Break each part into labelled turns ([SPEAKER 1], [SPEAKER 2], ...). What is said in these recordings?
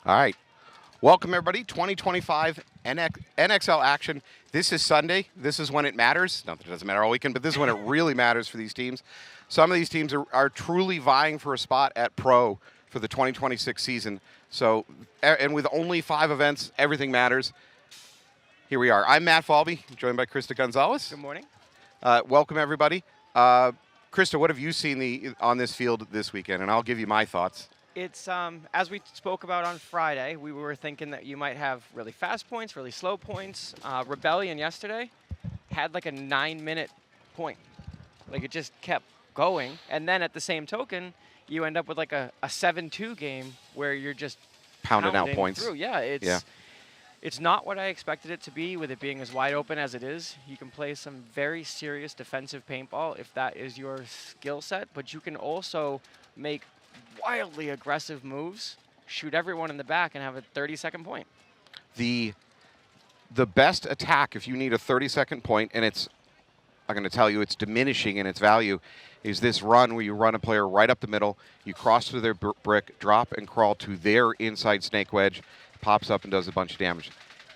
[SPEAKER 1] All right. Welcome, everybody. 2025 NXL action. This is Sunday. This is when it matters. Not that it doesn't matter all weekend, but this is when it really matters for these teams. Some of these teams are truly vying for a spot at Pro for the 2026 season. So, and with only 5 events, everything matters. Here we are. I'm Matt Falby, joined by Krista Gonzalez.
[SPEAKER 2] Good morning.
[SPEAKER 1] Welcome, everybody. Krista, what have you seen on this field this weekend? And I'll give you my thoughts.
[SPEAKER 2] It's, as we spoke about on Friday, we were thinking that you might have really fast points, really slow points. Rebellion yesterday had like a 9-minute point. Like it just kept going. And then at the same token, you end up with like a 7-2 game where you're just
[SPEAKER 1] pounding out points.
[SPEAKER 2] Through. Yeah, it's not what I expected it to be, with it being as wide open as it is. You can play some very serious defensive paintball if that is your skill set, but you can also make wildly aggressive moves, shoot everyone in the back, and have a 30-second point.
[SPEAKER 1] The best attack, if you need a 30-second point, and I'm going to tell you, it's diminishing in its value, is this run where you run a player right up the middle, you cross through their brick, drop and crawl to their inside snake wedge, pops up and does a bunch of damage.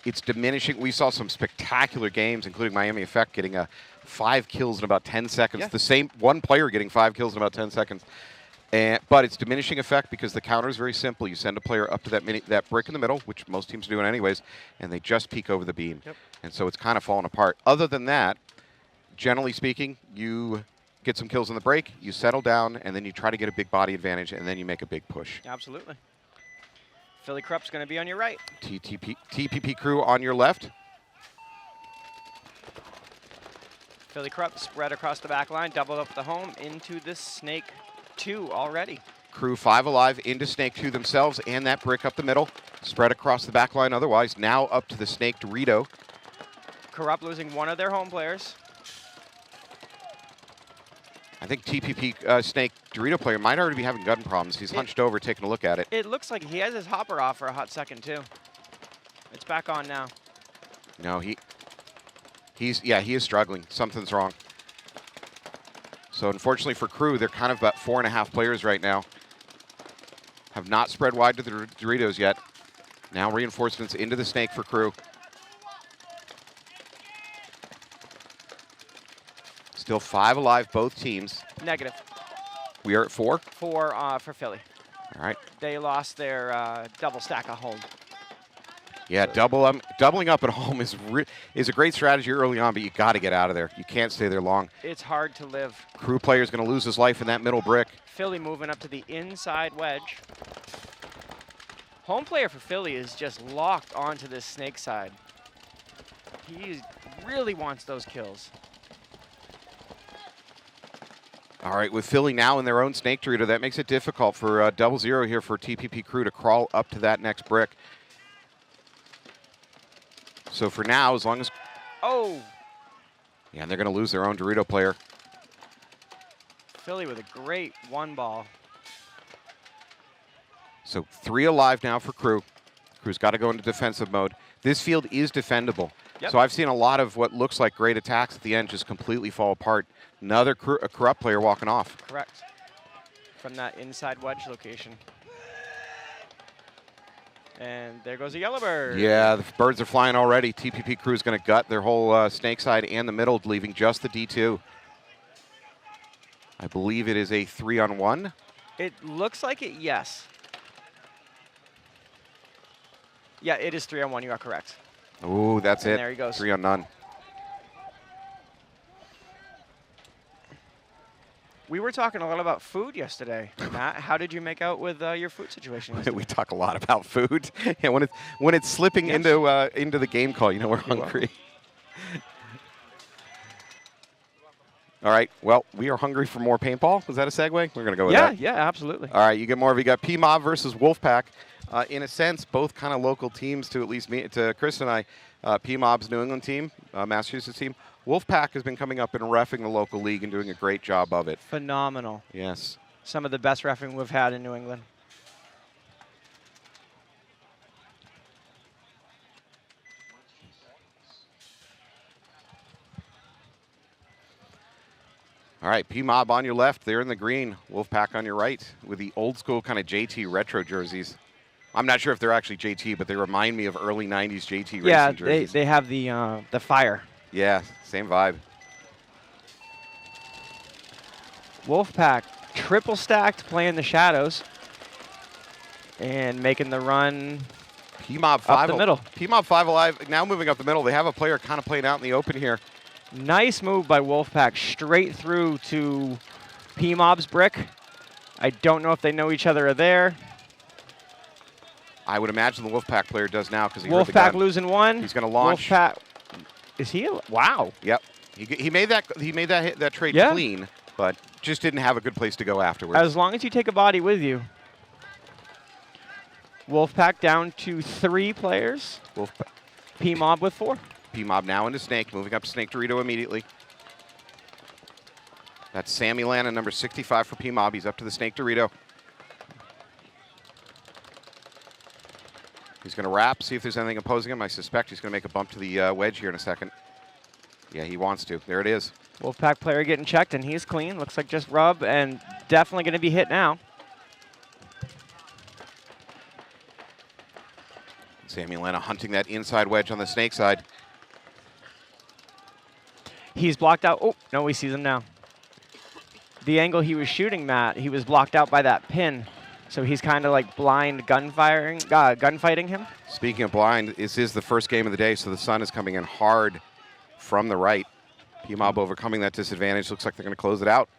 [SPEAKER 1] It's diminishing. We saw some spectacular games, including Miami Effect getting 5 kills in about 10 seconds.
[SPEAKER 2] Yeah.
[SPEAKER 1] The same one player getting 5 kills in about 10 seconds. But it's diminishing effect because the counter is very simple. You send a player up to that brick in the middle, which most teams are doing anyways, and they just peek over the beam.
[SPEAKER 2] Yep.
[SPEAKER 1] And so it's kind of falling apart. Other than that, generally speaking, you get some kills in the break, you settle down, and then you try to get a big body advantage, and then you make a big push.
[SPEAKER 2] Absolutely. Philly Krupp's going to be on your right.
[SPEAKER 1] TPP crew on your left.
[SPEAKER 2] Philly Krupp spread across the back line, doubled up the home into the snake 2 already.
[SPEAKER 1] Crew 5 alive into Snake 2 themselves, and that brick up the middle. Spread across the back line otherwise. Now up to the Snake Dorito.
[SPEAKER 2] Krupp losing one of their home players.
[SPEAKER 1] I think TPP Snake Dorito player might already be having gun problems. He's hunched over taking a look at it.
[SPEAKER 2] It looks like he has his hopper off for a hot second, too. It's back on now.
[SPEAKER 1] No, he is struggling. Something's wrong. So unfortunately for Crew, they're kind of about 4.5 players right now. Have not spread wide to the Doritos yet. Now reinforcements into the Snake for Crew. Still 5 alive, both teams.
[SPEAKER 2] Negative.
[SPEAKER 1] We are at 4?
[SPEAKER 2] 4 for Philly.
[SPEAKER 1] All right.
[SPEAKER 2] They lost their double stack at home.
[SPEAKER 1] Yeah, doubling up at home is a great strategy early on, but you got to get out of there. You can't stay there long.
[SPEAKER 2] It's hard to live.
[SPEAKER 1] Crew player's going to lose his life in that middle brick.
[SPEAKER 2] Philly moving up to the inside wedge. Home player for Philly is just locked onto this snake side. He really wants those kills.
[SPEAKER 1] All right, with Philly now in their own Snake Dorito, that makes it difficult for 0-0 here for TPP Crew to crawl up to that next brick. So for now, as long as...
[SPEAKER 2] Oh!
[SPEAKER 1] Yeah, and they're going to lose their own Dorito player.
[SPEAKER 2] Philly with a great 1 ball.
[SPEAKER 1] So 3 alive now for Crew. Crew's got to go into defensive mode. This field is defendable.
[SPEAKER 2] Yep.
[SPEAKER 1] So I've seen a lot of what looks like great attacks at the end just completely fall apart. Another a Corrupt player walking off.
[SPEAKER 2] Correct. From that inside wedge location. And there goes a yellow bird.
[SPEAKER 1] Yeah, the birds are flying already. TPP Crew is going to gut their whole snake side and the middle, leaving just the D2. I believe it is a 3-on-1.
[SPEAKER 2] It looks like it, yes. Yeah, it is 3-on-1. You are correct.
[SPEAKER 1] Ooh, that's
[SPEAKER 2] And
[SPEAKER 1] it.
[SPEAKER 2] there he goes.
[SPEAKER 1] 3-on-none.
[SPEAKER 2] We were talking a lot about food yesterday, Matt. How did you make out with your food situation yesterday?
[SPEAKER 1] We talk a lot about food. And when it's slipping
[SPEAKER 2] Yes.
[SPEAKER 1] into the game call, you know we're hungry. All right. Well, we are hungry for more paintball. Was that a segue? We're going to go with that.
[SPEAKER 2] Yeah, absolutely.
[SPEAKER 1] All right. You get more of. You got P-Mob versus Wolfpack. In a sense, both kind of local teams to at least me, to Chris and I. P-Mob's New England team, Massachusetts team. Wolfpack has been coming up and reffing the local league and doing a great job of it.
[SPEAKER 2] Phenomenal.
[SPEAKER 1] Yes.
[SPEAKER 2] Some of the best reffing we've had in New England.
[SPEAKER 1] All right, P-Mob on your left. They're in the green. Wolfpack on your right with the old school kind of JT retro jerseys. I'm not sure if they're actually JT, but they remind me of early 90s JT
[SPEAKER 2] Yeah,
[SPEAKER 1] racing jerseys.
[SPEAKER 2] they have the fire.
[SPEAKER 1] Yeah, same vibe.
[SPEAKER 2] Wolfpack triple stacked, playing the shadows and making the run
[SPEAKER 1] P-Mob
[SPEAKER 2] up
[SPEAKER 1] 5
[SPEAKER 2] the middle.
[SPEAKER 1] P-Mob 5 alive, now moving up the middle. They have a player kind of playing out in the open here.
[SPEAKER 2] Nice move by Wolfpack, straight through to P-Mob's brick. I don't know if they know each other are there.
[SPEAKER 1] I would imagine the Wolfpack player does now because he heard the
[SPEAKER 2] Wolfpack
[SPEAKER 1] gun.
[SPEAKER 2] losing one.
[SPEAKER 1] He's going to launch.
[SPEAKER 2] Wolfpack, is he? Wow.
[SPEAKER 1] Yep. He made that trade
[SPEAKER 2] Yeah.
[SPEAKER 1] clean, but just didn't have a good place to go afterwards.
[SPEAKER 2] As long as you take a body with you. Wolfpack down to 3 players.
[SPEAKER 1] Wolfpack.
[SPEAKER 2] P-Mob with 4.
[SPEAKER 1] P-Mob now into Snake, moving up to Snake Dorito immediately. That's Sammy Lana, number 65 for P-Mob. He's up to the Snake Dorito. He's going to wrap, see if there's anything opposing him. I suspect he's going to make a bump to the wedge here in a second. Yeah, he wants to. There it is.
[SPEAKER 2] Wolfpack player getting checked, and he's clean. Looks like just rub, and definitely going to be hit now.
[SPEAKER 1] Sammy Lana hunting that inside wedge on the Snake side.
[SPEAKER 2] He's blocked out. Oh, no, he sees him now. The angle he was shooting, Matt, he was blocked out by that pin. So he's kind of like blind gunfighting him.
[SPEAKER 1] Speaking of blind, this is the first game of the day, so the sun is coming in hard from the right. P-Mob overcoming that disadvantage. Looks like they're going to close it out.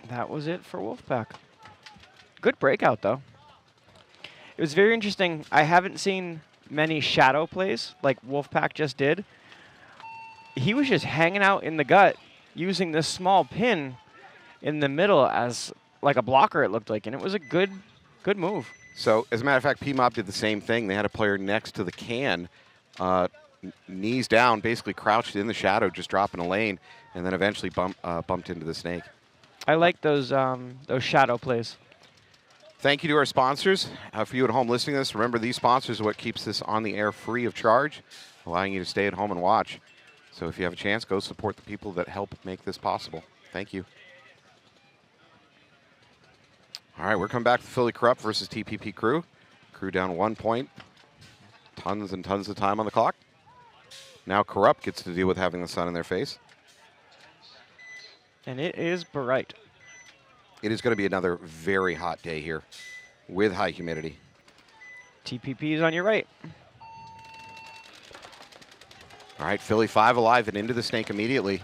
[SPEAKER 2] That was it for Wolfpack. Good breakout, though. It was very interesting. I haven't seen many shadow plays like Wolfpack just did. He was just hanging out in the gut using this small pin in the middle as like a blocker, it looked like, and it was a good move.
[SPEAKER 1] So, as a matter of fact, P-Mob did the same thing. They had a player next to the can, knees down, basically crouched in the shadow, just dropping a lane, and then eventually bumped into the Snake.
[SPEAKER 2] I like those shadow plays.
[SPEAKER 1] Thank you to our sponsors. For you at home listening to this, remember these sponsors are what keeps this on the air free of charge, allowing you to stay at home and watch. So if you have a chance, go support the people that help make this possible. Thank you. All right, we're coming back to Philly Corrupt versus TPP Crew. Crew down 1 point. Tons and tons of time on the clock. Now Corrupt gets to deal with having the sun in their face.
[SPEAKER 2] And it is bright.
[SPEAKER 1] It is going to be another very hot day here with high humidity.
[SPEAKER 2] TPP is on your right.
[SPEAKER 1] All right, Philly 5 alive and into the Snake immediately.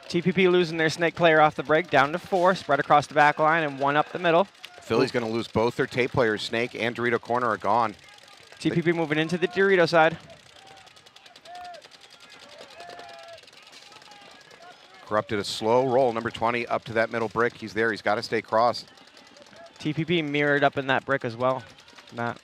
[SPEAKER 2] TPP losing their Snake player off the break, down to 4, spread across the back line, and 1 up the middle.
[SPEAKER 1] Philly's going to lose both their tape players. Snake and Dorito Corner are gone.
[SPEAKER 2] TPP moving into the Dorito side.
[SPEAKER 1] Corrupted a slow roll, number 20, up to that middle brick. He's there. He's got to stay cross.
[SPEAKER 2] TPP mirrored up in that brick as well, Matt.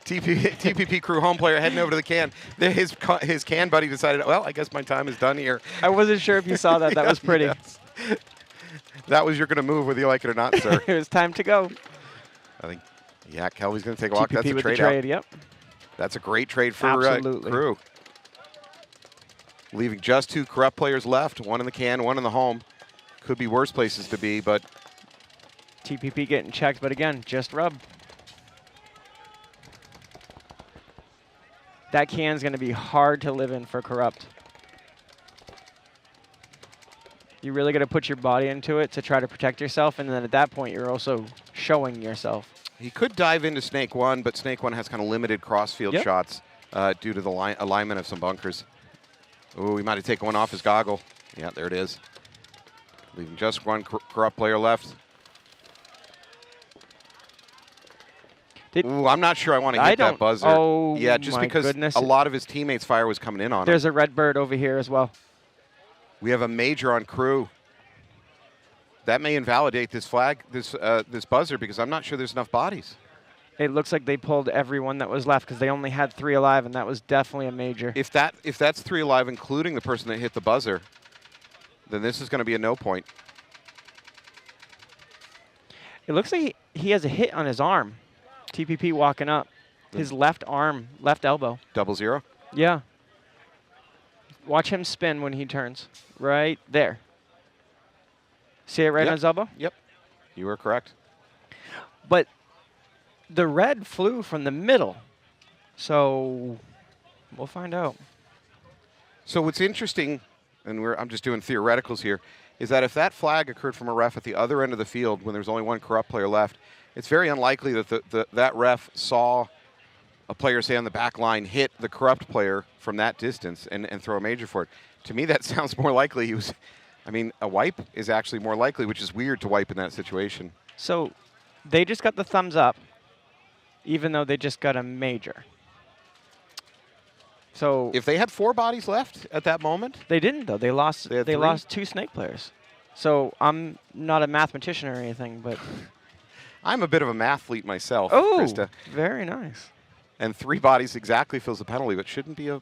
[SPEAKER 1] TPP Crew home player heading over to the can. His can buddy decided, well, I guess my time is done here.
[SPEAKER 2] I wasn't sure if you saw that. That was pretty.
[SPEAKER 1] Yes. That was you're going to move whether you like it or not, sir.
[SPEAKER 2] It was time to go.
[SPEAKER 1] I think, yeah, Kelly's going to take a walk.
[SPEAKER 2] TPP
[SPEAKER 1] That's a
[SPEAKER 2] with
[SPEAKER 1] trade
[SPEAKER 2] the trade,
[SPEAKER 1] out.
[SPEAKER 2] yep.
[SPEAKER 1] That's a great trade for
[SPEAKER 2] Absolutely.
[SPEAKER 1] Crew. Leaving just 2 Corrupt players left, 1 in the can, 1 in the home. Could be worse places to be, but
[SPEAKER 2] TPP getting checked, but again, just rub. That can's going to be hard to live in for Corrupt. You really got to put your body into it to try to protect yourself, and then at that point, you're also showing yourself.
[SPEAKER 1] he could dive into Snake 1, but Snake 1 has kind of limited crossfield shots due to the alignment of some bunkers. Ooh, he might have taken one off his goggle. Yeah, there it is. Leaving just 1 Corrupt player left. Ooh, I'm not sure I want to hit that buzzer.
[SPEAKER 2] Oh,
[SPEAKER 1] yeah, just because
[SPEAKER 2] goodness.
[SPEAKER 1] a lot of his teammates' fire was coming in on him.
[SPEAKER 2] There's a red bird over here as well.
[SPEAKER 1] We have a major on Crew. That may invalidate this flag, this buzzer, because I'm not sure there's enough bodies.
[SPEAKER 2] It looks like they pulled everyone that was left because they only had 3 alive, and that was definitely a major.
[SPEAKER 1] If that's 3 alive, including the person that hit the buzzer, then this is going to be a no point.
[SPEAKER 2] It looks like he has a hit on his arm. TPP walking up. His left arm, left elbow.
[SPEAKER 1] 0-0?
[SPEAKER 2] Yeah. Watch him spin when he turns. Right there. See it right
[SPEAKER 1] Yep.
[SPEAKER 2] on his elbow?
[SPEAKER 1] Yep. You were correct.
[SPEAKER 2] But the red flew from the middle. So we'll find out.
[SPEAKER 1] So what's interesting, and I'm just doing theoreticals here, is that if that flag occurred from a ref at the other end of the field when there's only one corrupt player left, it's very unlikely that that ref saw a player, say, on the back line hit the corrupt player from that distance and throw a major for it. To me, that sounds more likely he was. I mean, a wipe is actually more likely, which is weird to wipe in that situation.
[SPEAKER 2] So they just got the thumbs up, even though they just got a major. So
[SPEAKER 1] If they had 4 bodies left at that moment,
[SPEAKER 2] they didn't, though. They lost.
[SPEAKER 1] They had
[SPEAKER 2] They
[SPEAKER 1] 3?
[SPEAKER 2] lost 2 snake players. So I'm not a mathematician or anything, but
[SPEAKER 1] I'm a bit of a mathlete myself,
[SPEAKER 2] oh,
[SPEAKER 1] Krista.
[SPEAKER 2] very nice.
[SPEAKER 1] And 3 bodies exactly fills the penalty, but shouldn't be a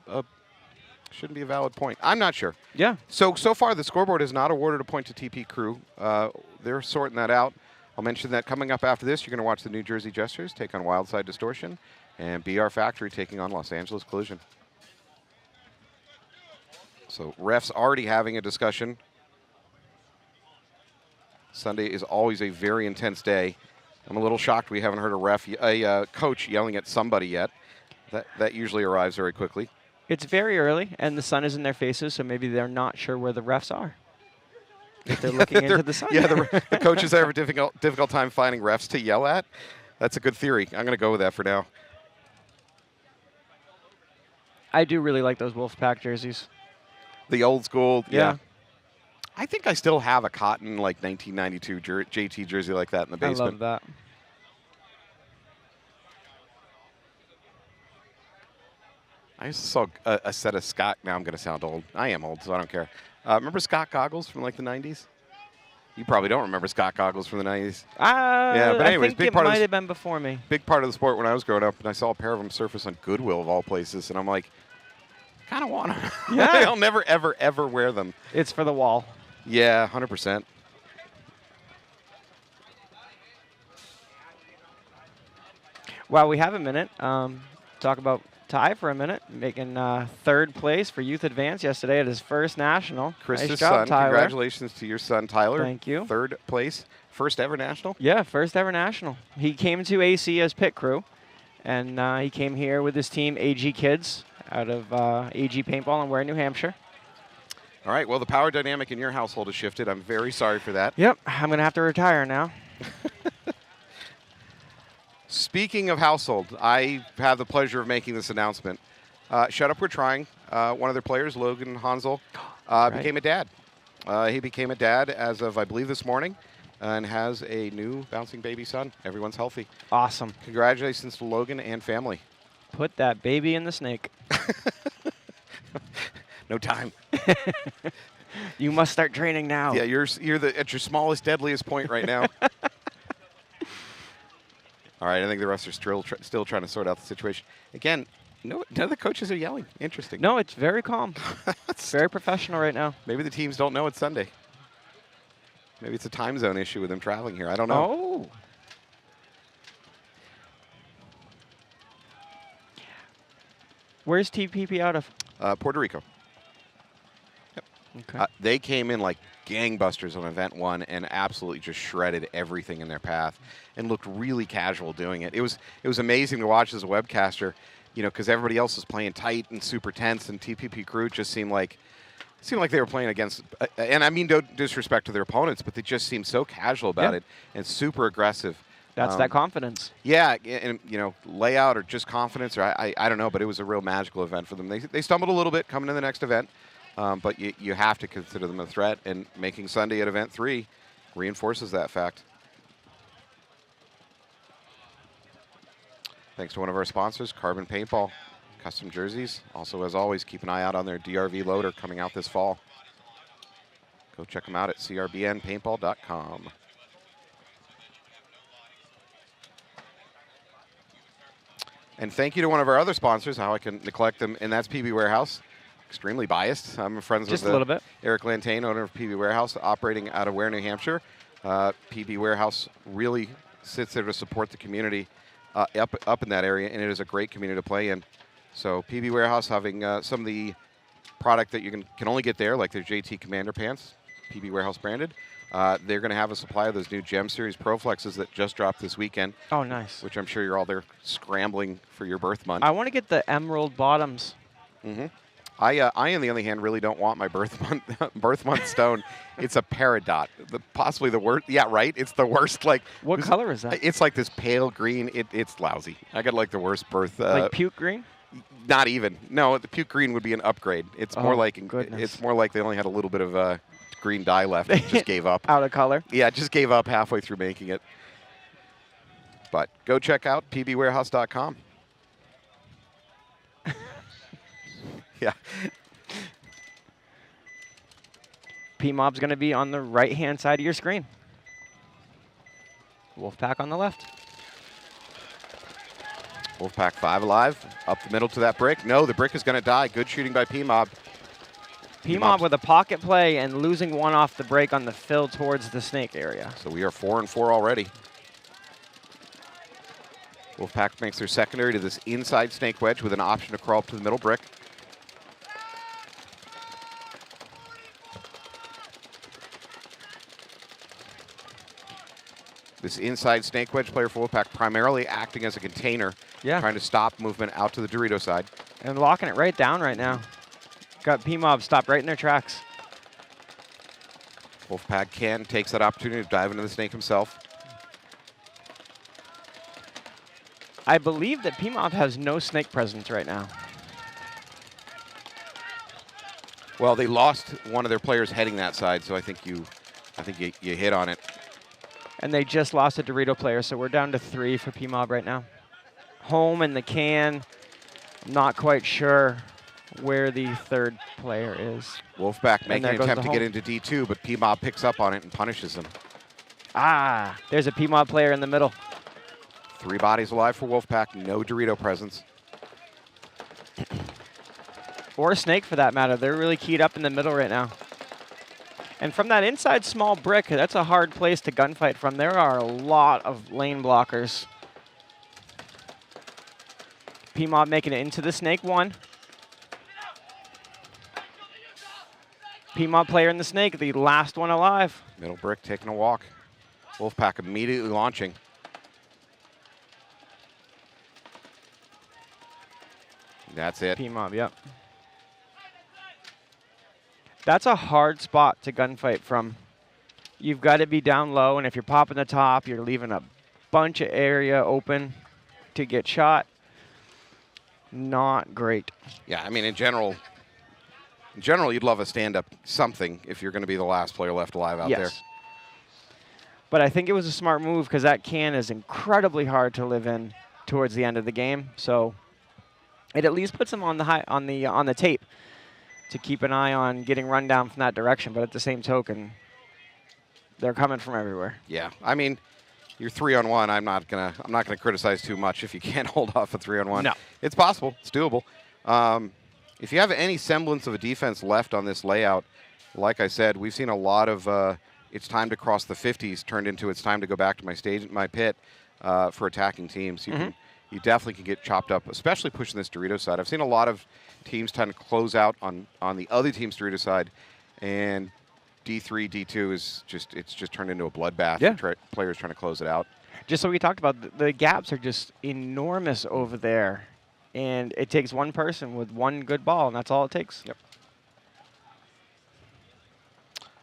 [SPEAKER 1] valid point. I'm not sure.
[SPEAKER 2] Yeah.
[SPEAKER 1] So far, the scoreboard has not awarded a point to TP Crew. They're sorting that out. I'll mention that coming up after this, you're going to watch the New Jersey Jesters take on Wildside Distortion and BR Factory taking on Los Angeles Collision. So refs already having a discussion. Sunday is always a very intense day. I'm a little shocked we haven't heard a coach yelling at somebody yet. That usually arrives very quickly.
[SPEAKER 2] It's very early, and the sun is in their faces, so maybe they're not sure where the refs are. If they're looking into the sun.
[SPEAKER 1] Yeah, the coaches have a difficult time finding refs to yell at. That's a good theory. I'm going to go with that for now.
[SPEAKER 2] I do really like those Wolfpack jerseys.
[SPEAKER 1] The old school,
[SPEAKER 2] Yeah.
[SPEAKER 1] I think I still have a cotton, like, 1992 JT jersey like that in the basement.
[SPEAKER 2] I love that.
[SPEAKER 1] I just saw a set of Scott. Now I'm going to sound old. I am old, so I don't care. Remember Scott goggles from, like, the 90s? You probably don't remember Scott goggles from the 90s.
[SPEAKER 2] Yeah,
[SPEAKER 1] but anyways,
[SPEAKER 2] I think
[SPEAKER 1] big
[SPEAKER 2] it
[SPEAKER 1] part of
[SPEAKER 2] might
[SPEAKER 1] this-
[SPEAKER 2] have been before me.
[SPEAKER 1] Big part of the sport when I was growing up, and I saw a pair of them surface on Goodwill, of all places, and I'm like, kind of want them.
[SPEAKER 2] Yeah.
[SPEAKER 1] I'll never, ever, ever wear them.
[SPEAKER 2] It's for the wall.
[SPEAKER 1] Yeah, 100%.
[SPEAKER 2] While we have a minute, talk about Ty for a minute, making 3rd place for Youth Advance yesterday at his first national.
[SPEAKER 1] Chris's
[SPEAKER 2] nice job,
[SPEAKER 1] son,
[SPEAKER 2] Tyler.
[SPEAKER 1] congratulations to your son, Tyler.
[SPEAKER 2] Thank you.
[SPEAKER 1] 3rd place, first ever national.
[SPEAKER 2] Yeah, first ever national. He came to AC as pit crew, and he came here with his team, AG Kids, out of AG Paintball in Ware, New Hampshire.
[SPEAKER 1] All right, well, the power dynamic in your household has shifted. I'm very sorry for that.
[SPEAKER 2] Yep, I'm going to have to retire now.
[SPEAKER 1] Speaking of household, I have the pleasure of making this announcement. Shut Up, We're Trying. One of their players, Logan Hansel, became a dad. He became a dad as of, I believe, this morning, and has a new bouncing baby son. Everyone's healthy.
[SPEAKER 2] Awesome.
[SPEAKER 1] Congratulations to Logan and family.
[SPEAKER 2] Put that baby in the snake.
[SPEAKER 1] No time.
[SPEAKER 2] You must start training now.
[SPEAKER 1] Yeah, you're at your smallest, deadliest point right now. All right, I think the rest are still trying to sort out the situation. Again, none of the coaches are yelling. Interesting.
[SPEAKER 2] No, it's very calm. It's very professional right now.
[SPEAKER 1] Maybe the teams don't know it's Sunday. Maybe it's a time zone issue with them traveling here. I don't know.
[SPEAKER 2] Oh. Where's TPP out of?
[SPEAKER 1] Puerto Rico.
[SPEAKER 2] Okay.
[SPEAKER 1] They came in like gangbusters on event 1 and absolutely just shredded everything in their path and looked really casual doing it. It was amazing to watch as a webcaster, you know, because everybody else was playing tight and super tense, and TPP Crew just seemed like they were playing against, and I mean no disrespect to their opponents, but they just seemed so casual about it and super aggressive.
[SPEAKER 2] That's that confidence.
[SPEAKER 1] Yeah, and you know, layout or just confidence, or I don't know, but it was a real magical event for them. They stumbled a little bit coming to the next event. But you have to consider them a threat, and making Sunday at Event 3 reinforces that fact. Thanks to one of our sponsors, Carbon Paintball, custom jerseys. Also, as always, keep an eye out on their DRV loader coming out this fall. Go check them out at crbnpaintball.com. And thank you to one of our other sponsors, how I can neglect them, and that's PB Warehouse. Extremely biased. I'm friends
[SPEAKER 2] Just
[SPEAKER 1] with
[SPEAKER 2] a little bit.
[SPEAKER 1] Eric Lantain, owner of PB Warehouse, operating out of Ware, New Hampshire. PB Warehouse really sits there to support the community up in that area, and it is a great community to play in. So PB Warehouse having some of the product that you can only get there, like their JT Commander pants, PB Warehouse branded, They're going to have a supply of those new Gem Series Pro Flexes that just dropped this weekend,
[SPEAKER 2] Oh, nice.
[SPEAKER 1] which I'm sure you're all there scrambling for your birth month.
[SPEAKER 2] I want to get the emerald bottoms.
[SPEAKER 1] I, on the other hand, really don't want my birth month stone. It's a peridot, possibly the worst. Yeah, right. It's the worst. Like,
[SPEAKER 2] What color is that?
[SPEAKER 1] It's like this pale green. It's lousy. I got like the worst birth.
[SPEAKER 2] Like puke green?
[SPEAKER 1] Not even. No, the puke green would be an upgrade. It's more like
[SPEAKER 2] goodness.
[SPEAKER 1] it's more like they only had a little bit of green dye left. And just gave up.
[SPEAKER 2] Out of color?
[SPEAKER 1] Yeah, just gave up halfway through making it. But go check out pbwarehouse.com. Yeah.
[SPEAKER 2] PMob's going to be on the right-hand side of your screen. Wolfpack on the left.
[SPEAKER 1] Wolfpack 5 alive. Up the middle to that brick. No, the brick is going to die. Good shooting by PMob.
[SPEAKER 2] PMob with a pocket play and losing one off the break on the fill towards the snake area.
[SPEAKER 1] So we are 4-4 already. Wolfpack makes their secondary to this inside snake wedge with an option to crawl up to the middle brick. This inside snake wedge player for Wolfpack primarily acting as a container, trying to stop movement out to the Dorito side.
[SPEAKER 2] And locking it right down right now. Got PMob stopped right in their tracks.
[SPEAKER 1] Wolfpack takes that opportunity to dive into the snake himself.
[SPEAKER 2] I believe that PMob has no snake presence right now.
[SPEAKER 1] Well, they lost one of their players heading that side, so I think you hit on it.
[SPEAKER 2] And they just lost a Dorito player, so we're down to 3 for PMob right now. Home in the can. Not quite sure where the third player is.
[SPEAKER 1] Wolfpack making an attempt to get into D2, but PMob picks up on it and punishes him.
[SPEAKER 2] Ah, there's a PMob player in the middle.
[SPEAKER 1] 3 bodies alive for Wolfpack, no Dorito presence.
[SPEAKER 2] Or Snake for that matter. They're really keyed up in the middle right now. And from that inside small brick, that's a hard place to gunfight from. There are a lot of lane blockers. PMob making it into the snake 1. PMob player in the snake, the last one alive.
[SPEAKER 1] Middle brick taking a walk. Wolfpack immediately launching. That's it.
[SPEAKER 2] PMob, yep. That's a hard spot to gunfight from. You've got to be down low, and if you're popping the top, you're leaving a bunch of area open to get shot. Not great.
[SPEAKER 1] Yeah, I mean, in general, you'd love a stand-up something if you're going to be the last player left alive out there.
[SPEAKER 2] But I think it was a smart move because that can is incredibly hard to live in towards the end of the game. So it at least puts them on the tape to keep an eye on getting run down from that direction. But at the same token, they're coming from everywhere.
[SPEAKER 1] Yeah, I mean, you're 3-on-1. I'm not gonna criticize too much if you can't hold off a 3-on-1.
[SPEAKER 2] No,
[SPEAKER 1] it's possible. It's doable. If you have any semblance of a defense left on this layout, like I said, we've seen a lot of it's time to cross the 50s turned into it's time to go back to my pit for attacking teams. You definitely can get chopped up, especially pushing this Dorito side. I've seen a lot of teams trying to close out on the other team's Dorito side, and D3, D2 is just turned into a bloodbath.
[SPEAKER 2] Yeah.
[SPEAKER 1] Players trying to close it out.
[SPEAKER 2] Just so we talked about, the gaps are just enormous over there, and it takes one person with one good ball, and that's all it takes.
[SPEAKER 1] Yep.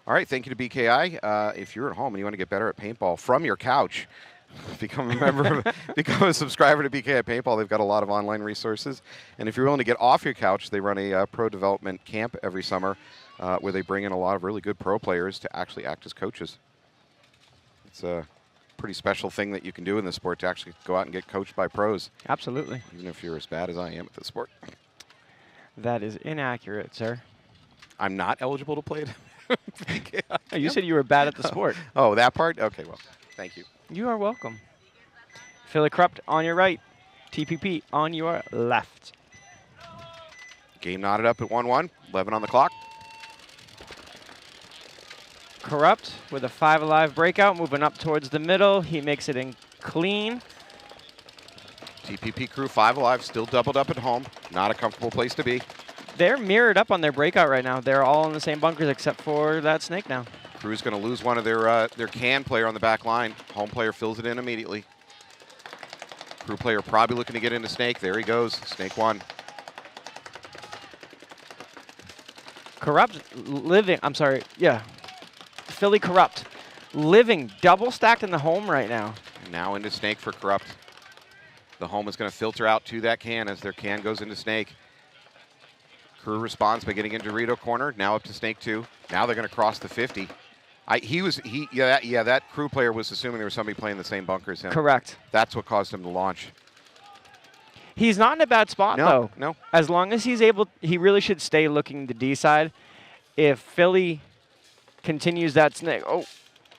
[SPEAKER 1] All right, thank you to BKI. If you're at home and you want to get better at paintball from your couch, become a member, become a subscriber to BKI Paintball. They've got a lot of online resources. And if you're willing to get off your couch, they run a pro development camp every summer where they bring in a lot of really good pro players to actually act as coaches. It's a pretty special thing that you can do in the sport, to actually go out and get coached by pros.
[SPEAKER 2] Absolutely.
[SPEAKER 1] Even if you're as bad as I am at the sport.
[SPEAKER 2] That is inaccurate, sir.
[SPEAKER 1] I'm not eligible to play it.
[SPEAKER 2] Oh, you said you were bad at the sport.
[SPEAKER 1] Oh, that part? Okay, well, thank you.
[SPEAKER 2] You are welcome. Philly Corrupt on your right. TPP on your left.
[SPEAKER 1] Game knotted up at 1-1. 11 on the clock.
[SPEAKER 2] Corrupt with a 5 alive breakout, moving up towards the middle. He makes it in clean.
[SPEAKER 1] TPP crew 5 alive, still doubled up at home. Not a comfortable place to be.
[SPEAKER 2] They're mirrored up on their breakout right now. They're all in the same bunkers except for that snake now.
[SPEAKER 1] Crew's going to lose one of their can player on the back line. Home player fills it in immediately. Crew player probably looking to get into Snake. There he goes. Snake 1.
[SPEAKER 2] Corrupt living. I'm sorry. Yeah. Philly Corrupt. Living double stacked in the home right now.
[SPEAKER 1] And now into Snake for Corrupt. The home is going to filter out to that can as their can goes into Snake. Crew responds by getting into Dorito corner. Now up to Snake 2. Now they're going to cross the 50. That crew player was assuming there was somebody playing the same bunker as him.
[SPEAKER 2] Correct.
[SPEAKER 1] That's what caused him to launch.
[SPEAKER 2] He's not in a bad spot, though.
[SPEAKER 1] No.
[SPEAKER 2] As long as he's able, he really should stay looking the D side. If Philly continues that Snake,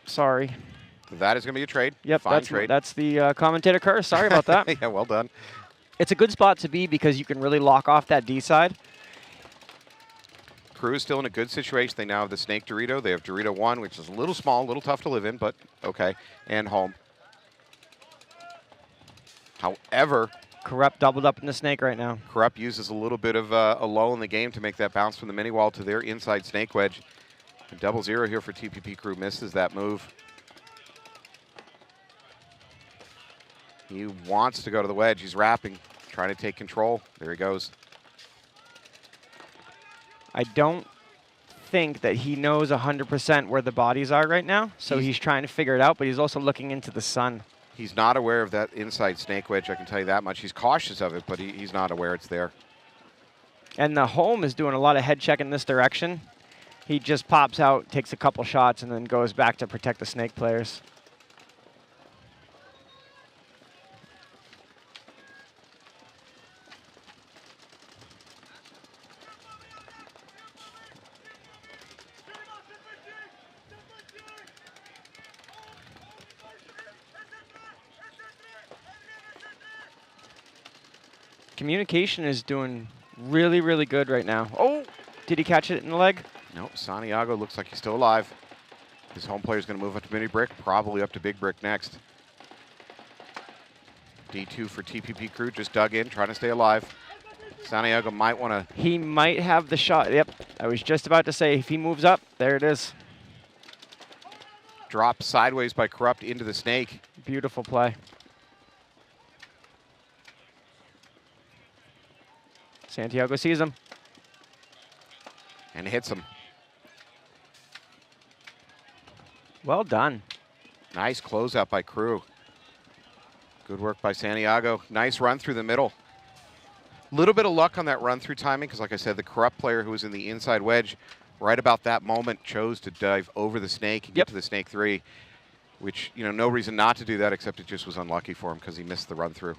[SPEAKER 2] sorry.
[SPEAKER 1] That is going to be a trade.
[SPEAKER 2] Yep,
[SPEAKER 1] Fine trade.
[SPEAKER 2] That's the commentator curse. Sorry about that.
[SPEAKER 1] Yeah, well done.
[SPEAKER 2] It's a good spot to be because you can really lock off that D side.
[SPEAKER 1] Crew is still in a good situation. They now have the Snake Dorito. They have Dorito 1, which is a little small, a little tough to live in, but okay. And home. However,
[SPEAKER 2] Corrupt doubled up in the Snake right now.
[SPEAKER 1] Corrupt uses a little bit of a lull in the game to make that bounce from the mini wall to their inside Snake wedge. And 0-0 here for TPP Crew misses that move. He wants to go to the wedge. He's wrapping, trying to take control. There he goes.
[SPEAKER 2] I don't think that he knows 100% where the bodies are right now, so he's trying to figure it out, but he's also looking into the sun.
[SPEAKER 1] He's not aware of that inside Snake wedge, I can tell you that much. He's cautious of it, but he's not aware it's there.
[SPEAKER 2] And the home is doing a lot of head check in this direction. He just pops out, takes a couple shots, and then goes back to protect the Snake players. Communication is doing really, really good right now. Oh, did he catch it in the leg?
[SPEAKER 1] Nope, Santiago looks like he's still alive. His home player is going to move up to mini brick, probably up to big brick next. D2 for TPP Crew, just dug in, trying to stay alive. Santiago might want to...
[SPEAKER 2] He might have the shot. Yep, I was just about to say, if he moves up, there it is.
[SPEAKER 1] Drop sideways by Corrupt into the Snake.
[SPEAKER 2] Beautiful play. Santiago sees him.
[SPEAKER 1] And hits him.
[SPEAKER 2] Well done.
[SPEAKER 1] Nice closeout by Crew. Good work by Santiago. Nice run through the middle. Little bit of luck on that run through timing, because like I said, the Corrupt player who was in the inside wedge, right about that moment, chose to dive over the Snake and get to the Snake 3, which, no reason not to do that, except it just was unlucky for him because he missed the run through.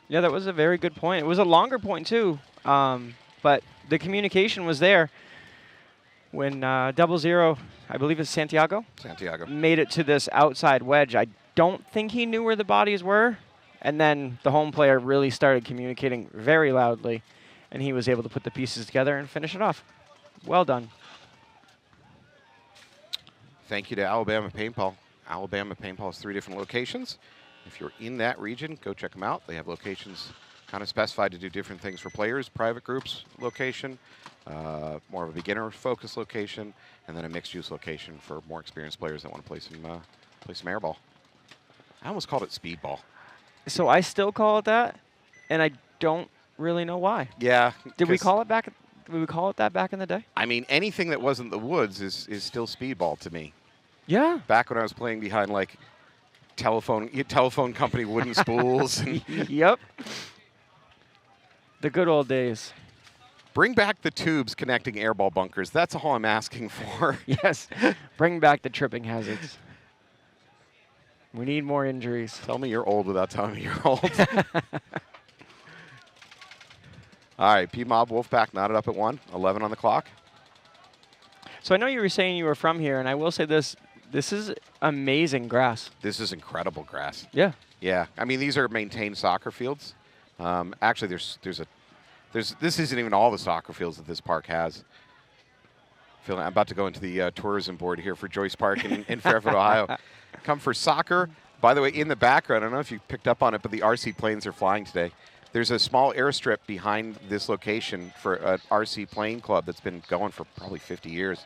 [SPEAKER 2] Yeah, that was a very good point. It was a longer point, too, but the communication was there. When 0-0, I believe it's Santiago, made it to this outside wedge, I don't think he knew where the bodies were. And then the home player really started communicating very loudly, and he was able to put the pieces together and finish it off. Well done.
[SPEAKER 1] Thank you to Alabama Paintball. Alabama Paintball has 3 different locations. If you're in that region, go check them out. They have locations kind of specified to do different things for players, private groups location, more of a beginner-focused location, and then a mixed-use location for more experienced players that want to play some airball. I almost called it speedball.
[SPEAKER 2] So I still call it that, and I don't really know why.
[SPEAKER 1] Yeah.
[SPEAKER 2] Did we call it back? Did we call it that back in the day?
[SPEAKER 1] I mean, anything that wasn't the woods is still speedball to me.
[SPEAKER 2] Yeah.
[SPEAKER 1] Back when I was playing behind like telephone company wooden spools.
[SPEAKER 2] Yep. The good old days.
[SPEAKER 1] Bring back the tubes connecting airball bunkers. That's all I'm asking for.
[SPEAKER 2] Yes. Bring back the tripping hazards. We need more injuries.
[SPEAKER 1] Tell me you're old without telling me you're old. All right, P-Mob Wolfpack knotted up at 1, 11 on the clock.
[SPEAKER 2] So I know you were saying you were from here, and I will say this is amazing grass.
[SPEAKER 1] This is incredible grass.
[SPEAKER 2] Yeah.
[SPEAKER 1] Yeah. I mean, these are maintained soccer fields. Actually, this isn't even all the soccer fields that this park has. I'm about to go into the tourism board here for Joyce Park in Fairfield, Ohio. Come for soccer. By the way, in the background, I don't know if you picked up on it, but the RC planes are flying today. There's a small airstrip behind this location for an RC plane club that's been going for probably 50 years.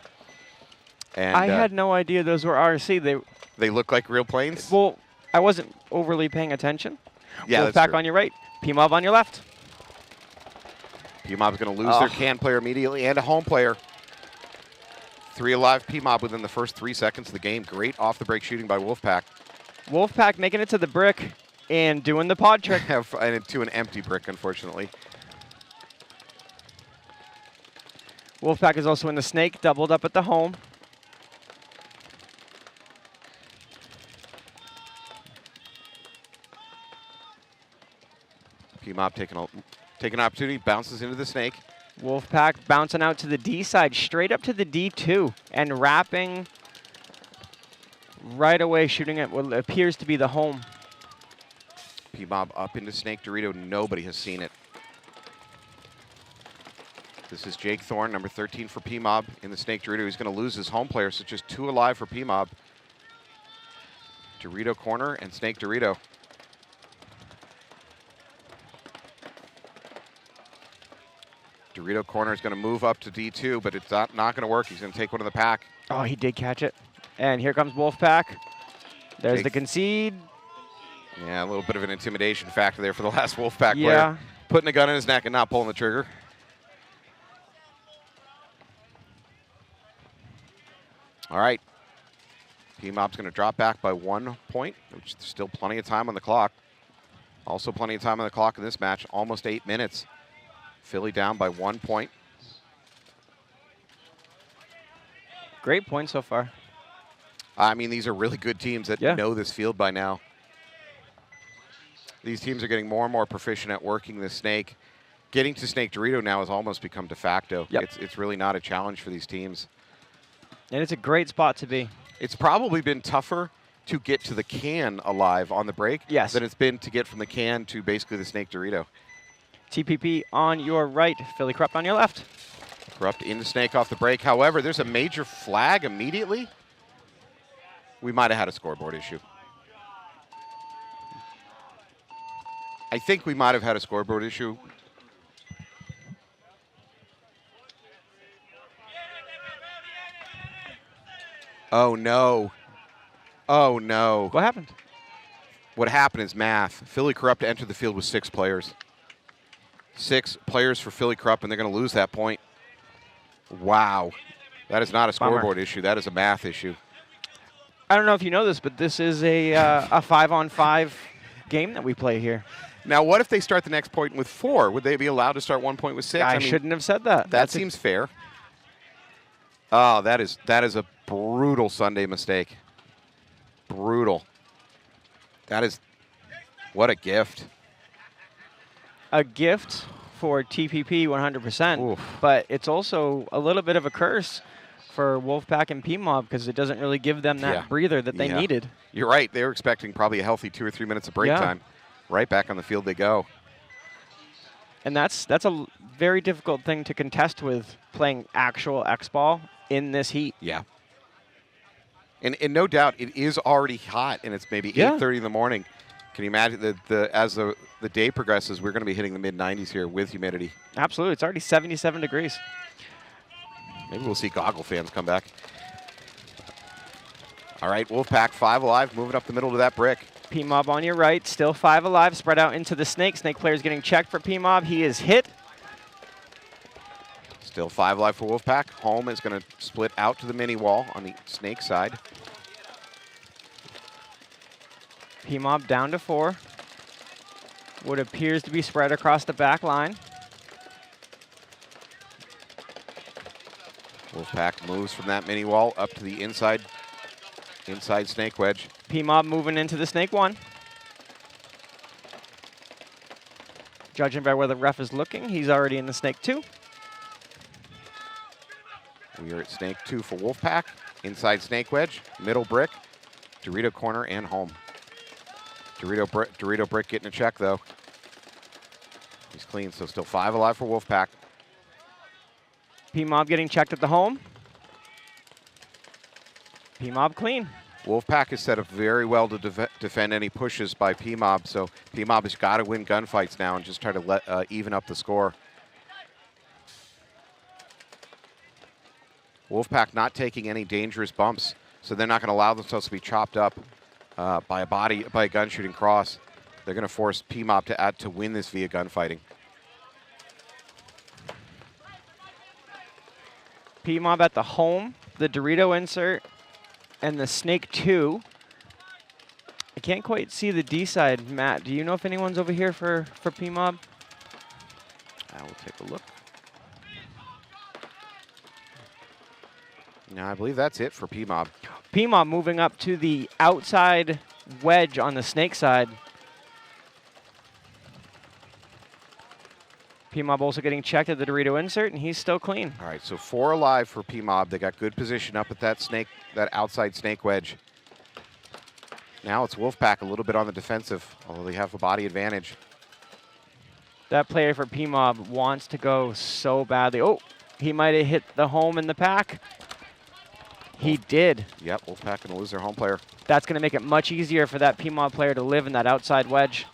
[SPEAKER 1] And
[SPEAKER 2] I had no idea those were RC.
[SPEAKER 1] they look like real planes.
[SPEAKER 2] Well, I wasn't overly paying attention.
[SPEAKER 1] Yeah, that's
[SPEAKER 2] Wolfpack
[SPEAKER 1] true.
[SPEAKER 2] on your right, P-Mob on your left.
[SPEAKER 1] P-Mob's going to lose their can player immediately and a home player. 3 alive P-Mob within the first 3 seconds of the game. Great off-the-break shooting by Wolfpack.
[SPEAKER 2] Wolfpack making it to the brick and doing the pod trick.
[SPEAKER 1] And to an empty brick, unfortunately.
[SPEAKER 2] Wolfpack is also in the snake, doubled up at the home.
[SPEAKER 1] P-Mob taking an opportunity, bounces into the snake.
[SPEAKER 2] Wolfpack bouncing out to the D side, straight up to the D2, and wrapping right away, shooting at what appears to be the home.
[SPEAKER 1] P-Mob up into Snake Dorito. Nobody has seen it. This is Jake Thorne, number 13 for P-Mob in the Snake Dorito. He's going to lose his home player, so just 2 alive for P-Mob. Dorito corner and Snake Dorito. Dorito corner is going to move up to D2, but it's not going to work. He's going to take one of the pack.
[SPEAKER 2] Oh, he did catch it. And here comes Wolfpack. There's
[SPEAKER 1] Jake.
[SPEAKER 2] the concede.
[SPEAKER 1] Yeah, a little bit of an intimidation factor there for the last Wolfpack
[SPEAKER 2] Yeah.
[SPEAKER 1] player. Putting a gun in his neck and not pulling the trigger. All right. P-Mob's going to drop back by 1 point, which is still plenty of time on the clock. Also plenty of time on the clock in this match, almost 8 minutes. Philly down by 1 point.
[SPEAKER 2] Great point so far.
[SPEAKER 1] I mean, these are really good teams that know this field by now. These teams are getting more and more proficient at working the snake. Getting to Snake Dorito now has almost become de facto.
[SPEAKER 2] Yep.
[SPEAKER 1] It's really not a challenge for these teams.
[SPEAKER 2] And it's a great spot to be.
[SPEAKER 1] It's probably been tougher to get to the can alive on the break than it's been to get from the can to basically the Snake Dorito.
[SPEAKER 2] TPP on your right, Philly Corrupt on your left.
[SPEAKER 1] Corrupt into Snake off the break. However, there's a major flag immediately. We might have had a scoreboard issue. I think we might have had a scoreboard issue. Oh, no. Oh, no.
[SPEAKER 2] What happened?
[SPEAKER 1] What happened is math. Philly Corrupt entered the field with 6 players. 6 players for Philly Corrupt, and they're going to lose that point. Wow. That is not a scoreboard issue. That is a math issue.
[SPEAKER 2] I don't know if you know this, but this is a 5-on-5 game that we play here.
[SPEAKER 1] Now, what if they start the next point with 4? Would they be allowed to start 1 point with 6?
[SPEAKER 2] I mean, shouldn't have said that.
[SPEAKER 1] That seems fair. Oh, that is a brutal Sunday mistake. Brutal. That is, what a gift.
[SPEAKER 2] A gift for TPP 100%, but it's also a little bit of a curse for Wolfpack and P-Mob because it doesn't really give them that breather that they needed.
[SPEAKER 1] You're right. They were expecting probably a healthy 2 or 3 minutes of break time. Right back on the field they go.
[SPEAKER 2] And that's a very difficult thing to contest with playing actual X-ball in this heat.
[SPEAKER 1] Yeah. And no doubt it is already hot, and it's maybe 8:30 in the morning. Can you imagine that as the day progresses, we're going to be hitting the mid-90s here with humidity?
[SPEAKER 2] Absolutely. It's already 77 degrees.
[SPEAKER 1] Maybe we'll see goggle fans come back. All right, Wolfpack 5 alive, moving up the middle to that brick.
[SPEAKER 2] P-Mob on your right, still 5 alive, spread out into the snake. Snake player's getting checked for P-Mob. He is hit.
[SPEAKER 1] Still 5 alive for Wolfpack. Home is going to split out to the mini wall on the snake side.
[SPEAKER 2] P-Mob down to 4. What appears to be spread across the back line.
[SPEAKER 1] Wolfpack moves from that mini wall up to the inside snake wedge.
[SPEAKER 2] P-Mob moving into the snake 1. Judging by where the ref is looking, he's already in the snake 2.
[SPEAKER 1] We are at snake 2 for Wolfpack. Inside snake wedge, middle brick, Dorito corner, and home. Dorito brick getting a check, though. He's clean, so still 5 alive for Wolfpack.
[SPEAKER 2] P-Mob getting checked at the home. P-Mob clean.
[SPEAKER 1] Wolfpack is set up very well to defend any pushes by P-Mob, so P-Mob has got to win gunfights now and just try to even up the score. Wolfpack not taking any dangerous bumps, so they're not going to allow themselves to be chopped up by a gun shooting cross. They're going to force PMOB to win this via gunfighting.
[SPEAKER 2] PMOB at the home, the Dorito insert, and the Snake 2. I can't quite see the D side. Matt, do you know if anyone's over here for PMOB?
[SPEAKER 1] I will take a look. No, I believe that's it for PMOB.
[SPEAKER 2] PMOB moving up to the outside wedge on the Snake side. PMOB also getting checked at the Dorito insert, and he's still clean.
[SPEAKER 1] All right, so 4 alive for PMOB. They got good position up at that outside snake wedge. Now it's Wolfpack a little bit on the defensive, although they have a body advantage.
[SPEAKER 2] That player for PMOB wants to go so badly. Oh, he might have hit the home in the pack. He did.
[SPEAKER 1] Yep, Wolfpack going to lose their home player.
[SPEAKER 2] That's going to make it much easier for that PMOB player to live in that outside wedge.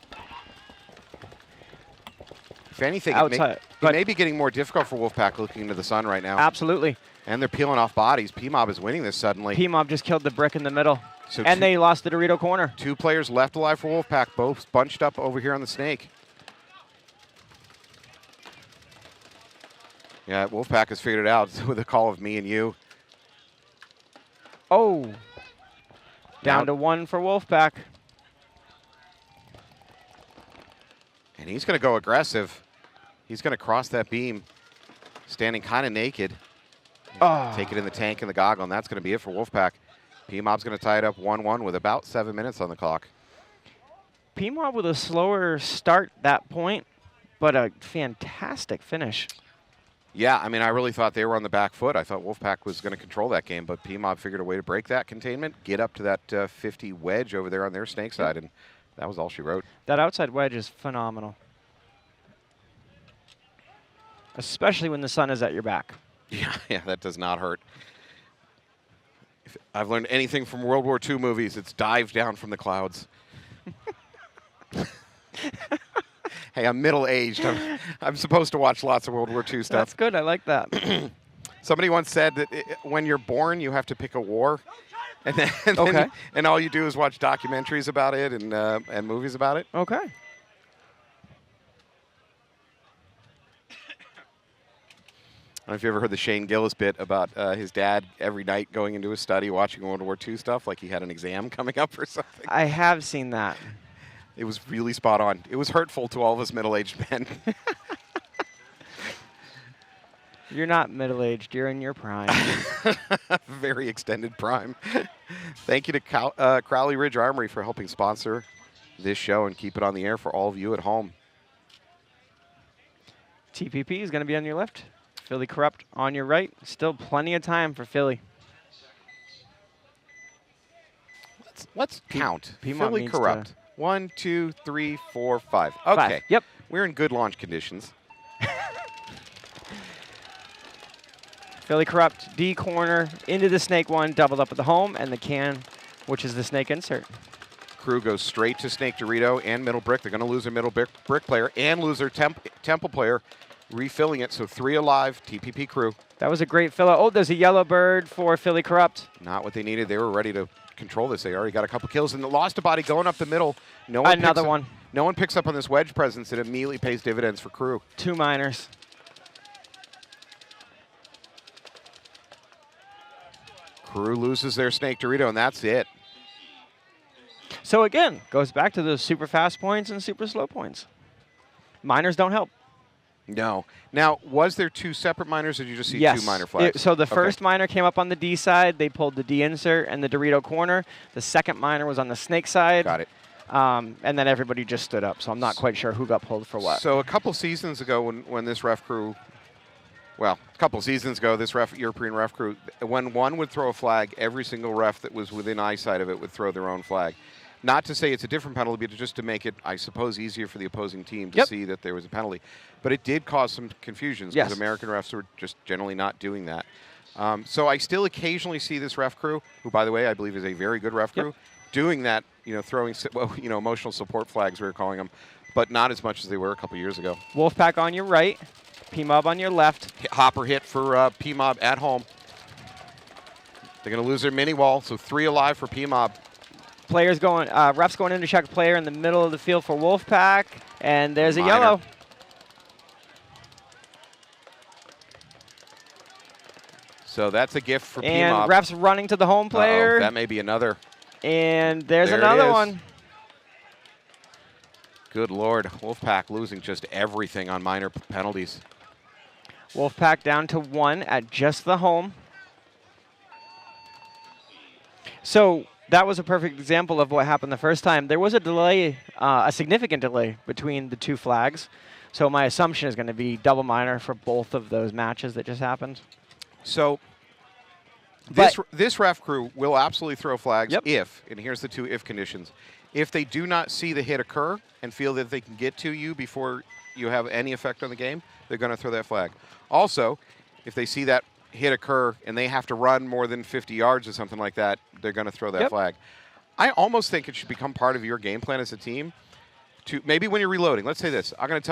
[SPEAKER 1] If anything,
[SPEAKER 2] Outside,
[SPEAKER 1] it may be getting more difficult for Wolfpack looking into the sun right now.
[SPEAKER 2] Absolutely.
[SPEAKER 1] And they're peeling off bodies. PMOB is winning this suddenly.
[SPEAKER 2] PMOB just killed the brick in the middle.
[SPEAKER 1] So
[SPEAKER 2] and they lost the Dorito corner.
[SPEAKER 1] 2 players left alive for Wolfpack, both bunched up over here on the snake. Yeah, Wolfpack has figured it out with a call of me and you.
[SPEAKER 2] Oh. Down to 1 for Wolfpack.
[SPEAKER 1] And he's going to go aggressive. He's going to cross that beam, standing kind of naked.
[SPEAKER 2] Oh.
[SPEAKER 1] Take it in the tank and the goggle, and that's going to be it for Wolfpack. PMOB's going to tie it up 1-1 with about 7 minutes on the clock.
[SPEAKER 2] PMOB with a slower start that point, but a fantastic finish.
[SPEAKER 1] Yeah, I mean, I really thought they were on the back foot. I thought Wolfpack was going to control that game, but PMOB figured a way to break that containment, get up to that 50 wedge over there on their snake side, and that was all she wrote.
[SPEAKER 2] That outside wedge is phenomenal, especially when the sun is at your back.
[SPEAKER 1] Yeah, that does not hurt. If I've learned anything from World War II movies, it's dive down from the clouds. Hey, I'm middle-aged. I'm supposed to watch lots of World War II stuff.
[SPEAKER 2] That's good. I like that.
[SPEAKER 1] Somebody once said that when you're born, you have to pick a war, and all you do is watch documentaries about it and movies about it.
[SPEAKER 2] Okay.
[SPEAKER 1] I don't know if you ever heard the Shane Gillis bit about his dad every night going into his study watching World War II stuff like he had an exam coming up or something.
[SPEAKER 2] I have seen that.
[SPEAKER 1] It was really spot on. It was hurtful to all of us middle-aged men.
[SPEAKER 2] You're not middle-aged. You're in your prime.
[SPEAKER 1] Very extended prime. Thank you to Crowley Ridge Armory for helping sponsor this show and keep it on the air for all of you at home.
[SPEAKER 2] TPP is going to be on your left. Philly Corrupt on your right. Still plenty of time for Philly.
[SPEAKER 1] Let's count.
[SPEAKER 2] PMOB
[SPEAKER 1] Philly Corrupt. 1, 2, 3, 4, 5. Okay.
[SPEAKER 2] 5. Yep.
[SPEAKER 1] We're in good launch conditions.
[SPEAKER 2] Philly Corrupt, D corner, into the snake 1, doubled up at the home, and the can, which is the snake insert.
[SPEAKER 1] Crew goes straight to Snake Dorito and middle brick. They're going to lose their middle brick player and lose their temple player, refilling it. So 3 alive, TPP crew.
[SPEAKER 2] That was a great fill out. Oh, there's a yellow bird for Philly Corrupt.
[SPEAKER 1] Not what they needed. They were ready to control this. They already got a couple kills and lost a body going up the middle.
[SPEAKER 2] Another one.
[SPEAKER 1] No one picks up on this wedge presence. It immediately pays dividends for crew.
[SPEAKER 2] 2 minors.
[SPEAKER 1] Crew loses their Snake Dorito, and that's it.
[SPEAKER 2] So again, goes back to those super fast points and super slow points. Minors don't help.
[SPEAKER 1] No. Now, was there 2 separate minors, or did you just see
[SPEAKER 2] yes.
[SPEAKER 1] 2 minor flags?
[SPEAKER 2] So the first minor came up on the D side. They pulled the D insert and the Dorito corner. The second minor was on the snake side.
[SPEAKER 1] Got it.
[SPEAKER 2] And then everybody just stood up. So I'm not quite sure who got pulled for what.
[SPEAKER 1] So a couple seasons ago when this ref crew, well, a couple seasons ago, this European ref crew, when one would throw a flag, every single ref that was within eyesight of it would throw their own flag. Not to say it's a different penalty, but just to make it, I suppose, easier for the opposing team to see that there was a penalty. But it did cause some confusions because American refs were just generally not doing that. So I still occasionally see this ref crew, who, by the way, I believe is a very good ref crew, doing that, throwing, emotional support flags, we were calling them, but not as much as they were a couple years ago.
[SPEAKER 2] Wolfpack on your right, PMOB on your left.
[SPEAKER 1] Hopper hit for PMOB at home. They're going to lose their mini wall, so 3 alive for P-Mob.
[SPEAKER 2] Players going, refs going in to check a player in the middle of the field for Wolfpack, and there's a
[SPEAKER 1] Minor.
[SPEAKER 2] yellow.
[SPEAKER 1] So that's a gift for
[SPEAKER 2] And
[SPEAKER 1] P-Mob.
[SPEAKER 2] refs running to the home player.
[SPEAKER 1] That may be another.
[SPEAKER 2] And there's
[SPEAKER 1] There it
[SPEAKER 2] another
[SPEAKER 1] is.
[SPEAKER 2] one.
[SPEAKER 1] Good Lord, Wolfpack losing just everything on minor penalties.
[SPEAKER 2] Wolfpack down to 1 at just the home. So that was a perfect example of what happened the first time. There was a delay, a significant delay between the 2 flags. So my assumption is going to be double minor for both of those matches that just happened.
[SPEAKER 1] So
[SPEAKER 2] But-
[SPEAKER 1] this ref crew will absolutely throw flags
[SPEAKER 2] Yep.
[SPEAKER 1] if, and here's the 2 if conditions, if they do not see the hit occur and feel that they can get to you before you have any effect on the game, they're going to throw that flag. Also, if they see that hit occur and they have to run more than 50 yards or something like that, they're going to throw that
[SPEAKER 2] Yep.
[SPEAKER 1] flag. I almost think it should become part of your game plan as a team. To maybe when you're reloading, let's say this. I would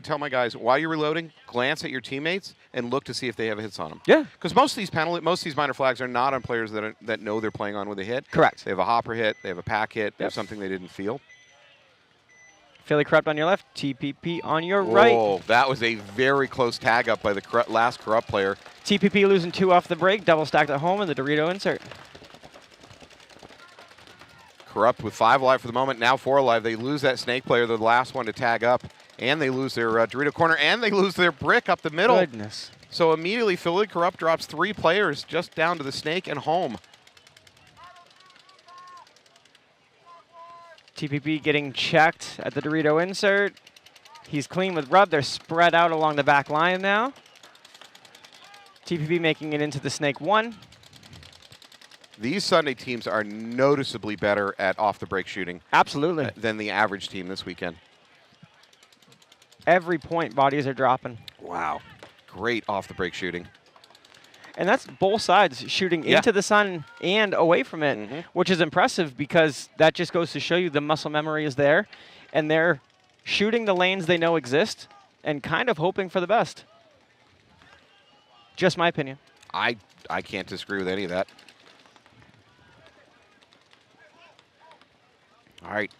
[SPEAKER 1] tell my guys, while you're reloading, glance at your teammates and look to see if they have hits on them.
[SPEAKER 2] Yeah.
[SPEAKER 1] Because most of these minor flags are not on players that know they're playing on with a hit.
[SPEAKER 2] Correct.
[SPEAKER 1] They have a hopper hit, they have a pack hit, they have
[SPEAKER 2] Yep.
[SPEAKER 1] something they didn't feel.
[SPEAKER 2] Philly Corrupt on your left, TPP on your right.
[SPEAKER 1] Oh, that was a very close tag up by the last Corrupt player.
[SPEAKER 2] TPP losing 2 off the break, double stacked at home in the Dorito insert.
[SPEAKER 1] Corrupt with 5 alive for the moment, now 4 alive. They lose that snake player, the last one to tag up, and they lose their Dorito corner, and they lose their brick up the middle.
[SPEAKER 2] Goodness.
[SPEAKER 1] So immediately, Philly Corrupt drops 3 players just down to the snake and home.
[SPEAKER 2] TPP getting checked at the Dorito insert. He's clean with rub. They're spread out along the back line now. TPP making it into the snake 1.
[SPEAKER 1] These Sunday teams are noticeably better at off-the-break shooting
[SPEAKER 2] Absolutely.
[SPEAKER 1] than the average team this weekend.
[SPEAKER 2] Every point bodies are dropping.
[SPEAKER 1] Wow. Great off-the-break shooting.
[SPEAKER 2] And that's both sides shooting
[SPEAKER 1] Yeah.
[SPEAKER 2] into the sun and away from it, which is impressive because that just goes to show you the muscle memory is there. And they're shooting the lanes they know exist and kind of hoping for the best. Just my opinion.
[SPEAKER 1] I can't disagree with any of that. All right.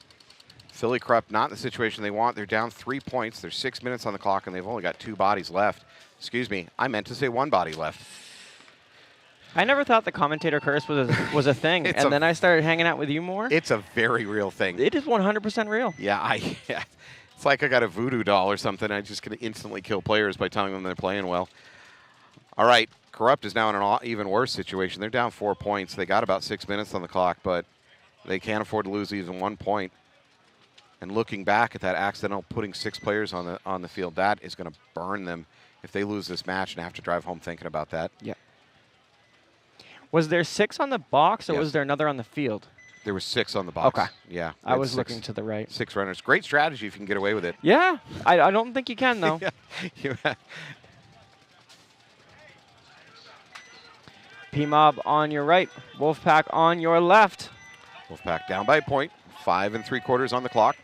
[SPEAKER 1] Philly Corrupt not in the situation they want. They're down 3 points. There's 6 minutes on the clock, and they've only got 2 bodies left. Excuse me. I meant to say 1 body left.
[SPEAKER 2] I never thought the commentator curse was a thing,
[SPEAKER 1] It's
[SPEAKER 2] and
[SPEAKER 1] a-
[SPEAKER 2] then I started hanging out with you more.
[SPEAKER 1] It's a very real thing.
[SPEAKER 2] It is 100% real.
[SPEAKER 1] Yeah, it's like I got a voodoo doll or something. I'm just going to instantly kill players by telling them they're playing well. All right, Corrupt is now in an even worse situation. They're down 4 points. They got about 6 minutes on the clock, but they can't afford to lose even 1 point. And looking back at that accidental putting 6 players on the field, that is going to burn them if they lose this match and have to drive home thinking about that.
[SPEAKER 2] Yeah. Was there 6 on the box, or
[SPEAKER 1] Yes.
[SPEAKER 2] was there another on the field?
[SPEAKER 1] There was 6 on the box.
[SPEAKER 2] Okay.
[SPEAKER 1] Yeah.
[SPEAKER 2] I was looking to the right.
[SPEAKER 1] 6 runners. Great strategy if you can get away with it.
[SPEAKER 2] Yeah, I don't think you can, though.
[SPEAKER 1] Yeah.
[SPEAKER 2] P-Mob on your right, Wolfpack on your left.
[SPEAKER 1] Wolfpack down by a point. 5 3/4 on the clock.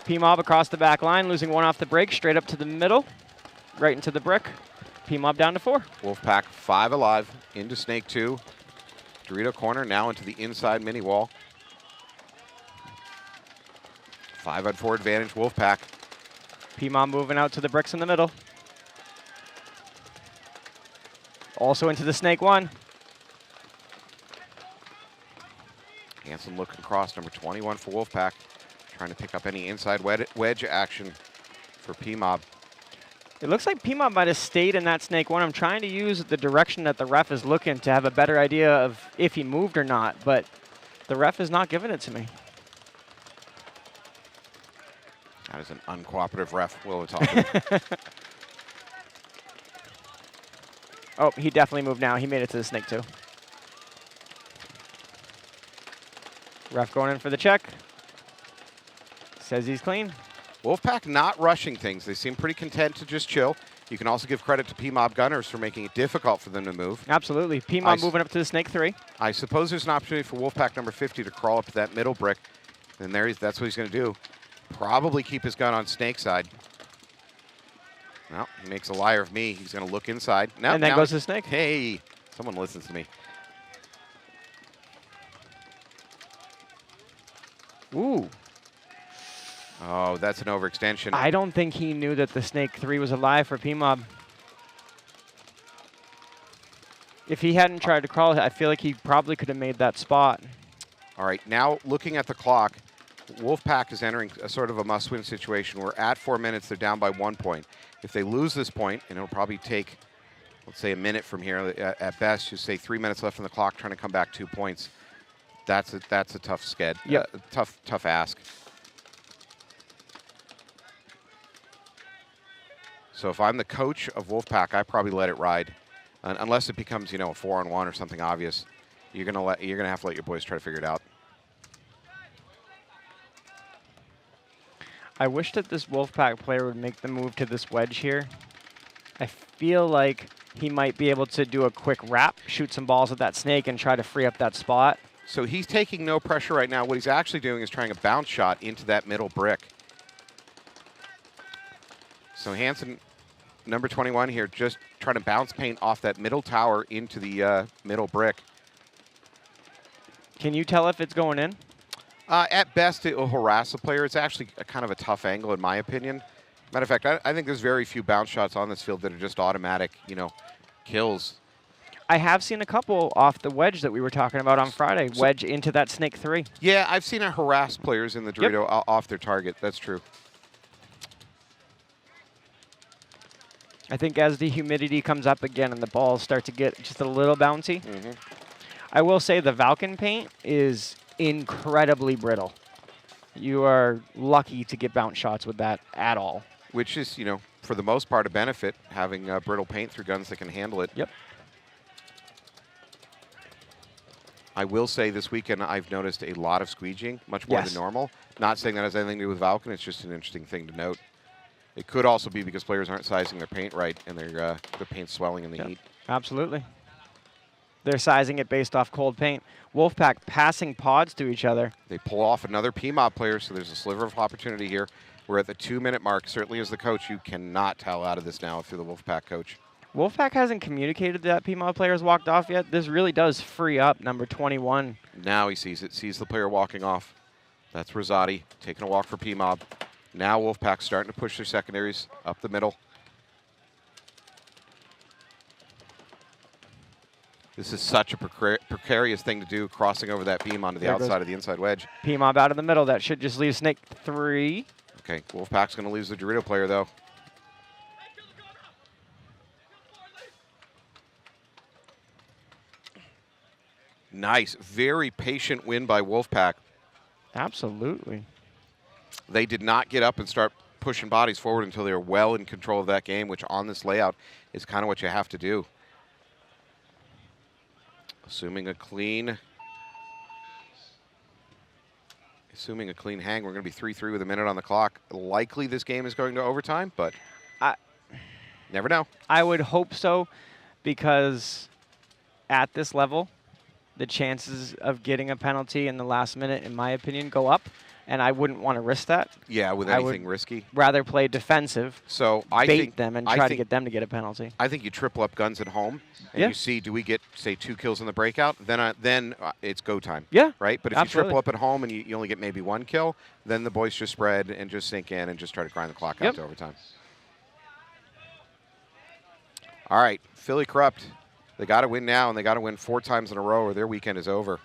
[SPEAKER 2] P-Mob across the back line, losing 1 off the break, straight up to the middle, right into the brick. P-Mob down to 4.
[SPEAKER 1] Wolfpack 5 alive into snake 2. Dorito corner now into the inside mini wall. 5-on-4 advantage Wolfpack.
[SPEAKER 2] P-Mob moving out to the bricks in the middle. Also into the snake 1.
[SPEAKER 1] Hansen looking cross, number 21 for Wolfpack. Trying to pick up any inside wedge action for P-Mob.
[SPEAKER 2] It looks like P-Mob might have stayed in that snake 1. I'm trying to use the direction that the ref is looking to have a better idea of if he moved or not, but the ref is not giving it to me.
[SPEAKER 1] That is an uncooperative ref, Will talking.
[SPEAKER 2] Oh, he definitely moved now. He made it to the snake 2. Ref going in for the check. Says he's clean.
[SPEAKER 1] Wolfpack not rushing things. They seem pretty content to just chill. You can also give credit to P-Mob Gunners for making it difficult for them to move.
[SPEAKER 2] Absolutely. P-Mob moving up to the snake 3.
[SPEAKER 1] I suppose there's an opportunity for Wolfpack number 50 to crawl up to that middle brick. And that's what he's going to do. Probably keep his gun on snake side. Well, he makes a liar of me. He's going to look inside. Now,
[SPEAKER 2] And then
[SPEAKER 1] now
[SPEAKER 2] goes the snake.
[SPEAKER 1] Hey, someone listens to me.
[SPEAKER 2] Ooh.
[SPEAKER 1] Oh, that's an overextension.
[SPEAKER 2] I don't think he knew that the snake 3 was alive for P-Mob. If he hadn't tried to crawl it, I feel like he probably could have made that spot.
[SPEAKER 1] All right, now looking at the clock, Wolfpack is entering a sort of a must-win situation. We're at 4 minutes. They're down by 1 point. If they lose this point, and it'll probably take, let's say, a minute from here at best, you say 3 minutes left on the clock, trying to come back 2 points. That's a tough sked.
[SPEAKER 2] Yep.
[SPEAKER 1] Tough ask. So if I'm the coach of Wolfpack, I probably let it ride, unless it becomes, a 4-on-1 or something obvious. You're gonna have to let your boys try to figure it out.
[SPEAKER 2] I wish that this Wolfpack player would make the move to this wedge here. I feel like he might be able to do a quick wrap, shoot some balls at that snake, and try to free up that spot.
[SPEAKER 1] So he's taking no pressure right now. What he's actually doing is trying a bounce shot into that middle brick. So Hansen, number 21 here, just trying to bounce paint off that middle tower into the middle brick.
[SPEAKER 2] Can you tell if it's going in?
[SPEAKER 1] At best, it will harass the player. It's actually a kind of a tough angle, in my opinion. Matter of fact, I think there's very few bounce shots on this field that are just automatic, kills.
[SPEAKER 2] I have seen a couple off the wedge that we were talking about on Friday. Wedge into that snake 3.
[SPEAKER 1] Yeah, I've seen it harass players in the Dorito off their target. That's true.
[SPEAKER 2] I think as the humidity comes up again and the balls start to get just a little bouncy, I will say the Valken paint is incredibly brittle. You are lucky to get bounce shots with that at all.
[SPEAKER 1] Which is, for the most part, a benefit, having brittle paint through guns that can handle it.
[SPEAKER 2] Yep.
[SPEAKER 1] I will say this weekend I've noticed a lot of squeegeeing, much more than normal. Not saying that has anything to do with Valken, it's just an interesting thing to note. It could also be because players aren't sizing their paint right and their paint's swelling in the heat.
[SPEAKER 2] Absolutely. They're sizing it based off cold paint. Wolfpack passing pods to each other.
[SPEAKER 1] They pull off another PMOB player, so there's a sliver of opportunity here. We're at the 2-minute mark. Certainly as the coach, you cannot tell out of this now if you're the Wolfpack coach.
[SPEAKER 2] Wolfpack hasn't communicated that PMOB player has walked off yet. This really does free up number 21.
[SPEAKER 1] Now he sees it, sees the player walking off. That's Rosati taking a walk for PMOB. Now Wolfpack starting to push their secondaries up the middle. This is such a precarious thing to do, crossing over that beam onto the outside of the inside wedge.
[SPEAKER 2] PMOB out of the middle. That should just leave snake 3.
[SPEAKER 1] Okay, Wolfpack's going to lose the Dorito player, though. Nice. Very patient win by Wolfpack.
[SPEAKER 2] Absolutely.
[SPEAKER 1] They did not get up and start pushing bodies forward until they were well in control of that game, which on this layout is kind of what you have to do. Assuming a clean hang, we're going to be 3-3 with a minute on the clock. Likely this game is going to overtime, but never know.
[SPEAKER 2] I would hope so, because at this level, the chances of getting a penalty in the last minute, in my opinion, go up, and I wouldn't want to risk that.
[SPEAKER 1] Yeah, with anything risky.
[SPEAKER 2] Rather play defensive,
[SPEAKER 1] so I
[SPEAKER 2] bait
[SPEAKER 1] think,
[SPEAKER 2] them, and try to get them to get a penalty.
[SPEAKER 1] I think you triple up guns at home, and you see, do we get, say, 2 kills in the breakout? Then it's go time.
[SPEAKER 2] Yeah,
[SPEAKER 1] right? But if you triple up at home and you only get maybe 1 kill, then the boys just spread and just sink in and just try to grind the clock out to overtime. All right, Philly Corrupt. They got to win now, and they got to win 4 times in a row or their weekend is over.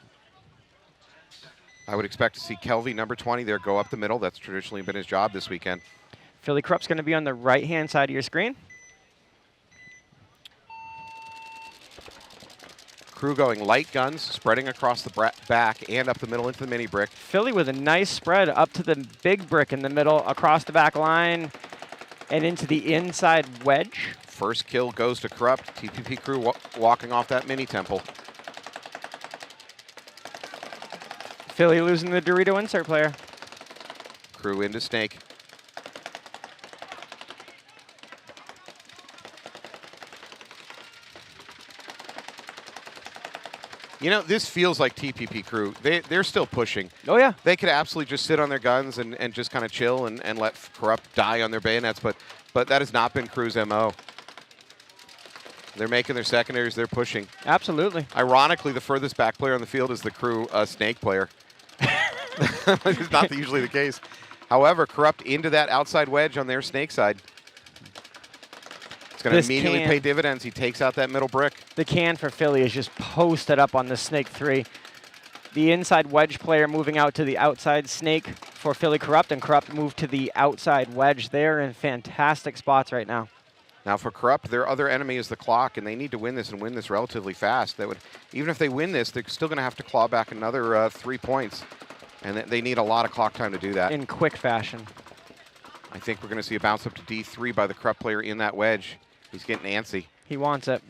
[SPEAKER 1] I would expect to see Kelvy, number 20, there go up the middle. That's traditionally been his job this weekend.
[SPEAKER 2] Philly Corrupt's going to be on the right-hand side of your screen.
[SPEAKER 1] Crew going light guns, spreading across the back and up the middle into the mini brick.
[SPEAKER 2] Philly with a nice spread up to the big brick in the middle, across the back line, and into the inside wedge.
[SPEAKER 1] First kill goes to Corrupt. TPP Crew walking off that mini temple.
[SPEAKER 2] Philly losing the Dorito insert player.
[SPEAKER 1] Crew into Snake. You know, this feels like TPP crew. They're still pushing.
[SPEAKER 2] Oh, yeah.
[SPEAKER 1] They could absolutely just sit on their guns and just kind of chill and let Corrupt die on their bayonets, but that has not been Crew's MO. They're making their secondaries. They're pushing.
[SPEAKER 2] Absolutely.
[SPEAKER 1] Ironically, the furthest back player on the field is the Crew Snake player. It's not usually the case. However, Corrupt into that outside wedge on their Snake side. It's going to immediately pay dividends. He takes out that middle brick.
[SPEAKER 2] The can for Philly is just posted up on the Snake 3. The inside wedge player moving out to the outside Snake for Philly Corrupt, and Corrupt moved to the outside wedge. They're in fantastic spots right now.
[SPEAKER 1] Now for Corrupt, their other enemy is the clock, and they need to win this and win this relatively fast. That would, even if they win this, they're still going to have to claw back another 3 points, and they need a lot of clock time to do that.
[SPEAKER 2] In quick fashion.
[SPEAKER 1] I think we're going to see a bounce up to D3 by the Corrupt player in that wedge. He's getting antsy.
[SPEAKER 2] He wants it.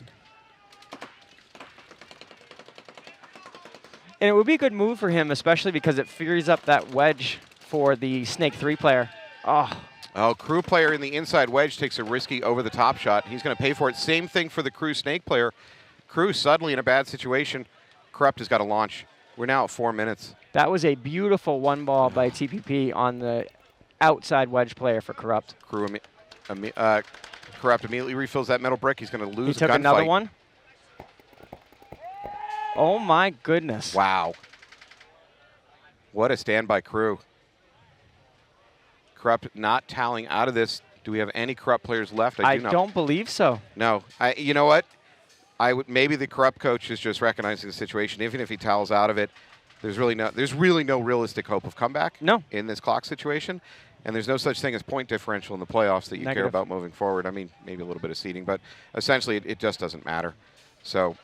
[SPEAKER 2] And it would be a good move for him, especially because it frees up that wedge for the Snake 3 player.
[SPEAKER 1] Oh, Crew player in the inside wedge takes a risky over-the-top shot. He's going to pay for it. Same thing for the Crew Snake player. Crew suddenly in a bad situation. Corrupt has got to launch. We're now at 4 minutes.
[SPEAKER 2] That was a beautiful one ball by TPP on the outside wedge player for Corrupt.
[SPEAKER 1] Corrupt immediately refills that metal brick. He's going to lose a gunfight.
[SPEAKER 2] He took another one. Oh, my goodness.
[SPEAKER 1] Wow. What a stand by Crew. Corrupt not tallying out of this. Do we have any Corrupt players left?
[SPEAKER 2] I don't believe so.
[SPEAKER 1] No. You know what? Maybe the Corrupt coach is just recognizing the situation. Even if he towels out of it, there's really no realistic hope of comeback in this clock situation. And there's no such thing as point differential in the playoffs that you care about moving forward. I mean, maybe a little bit of seeding, but essentially it just doesn't matter. So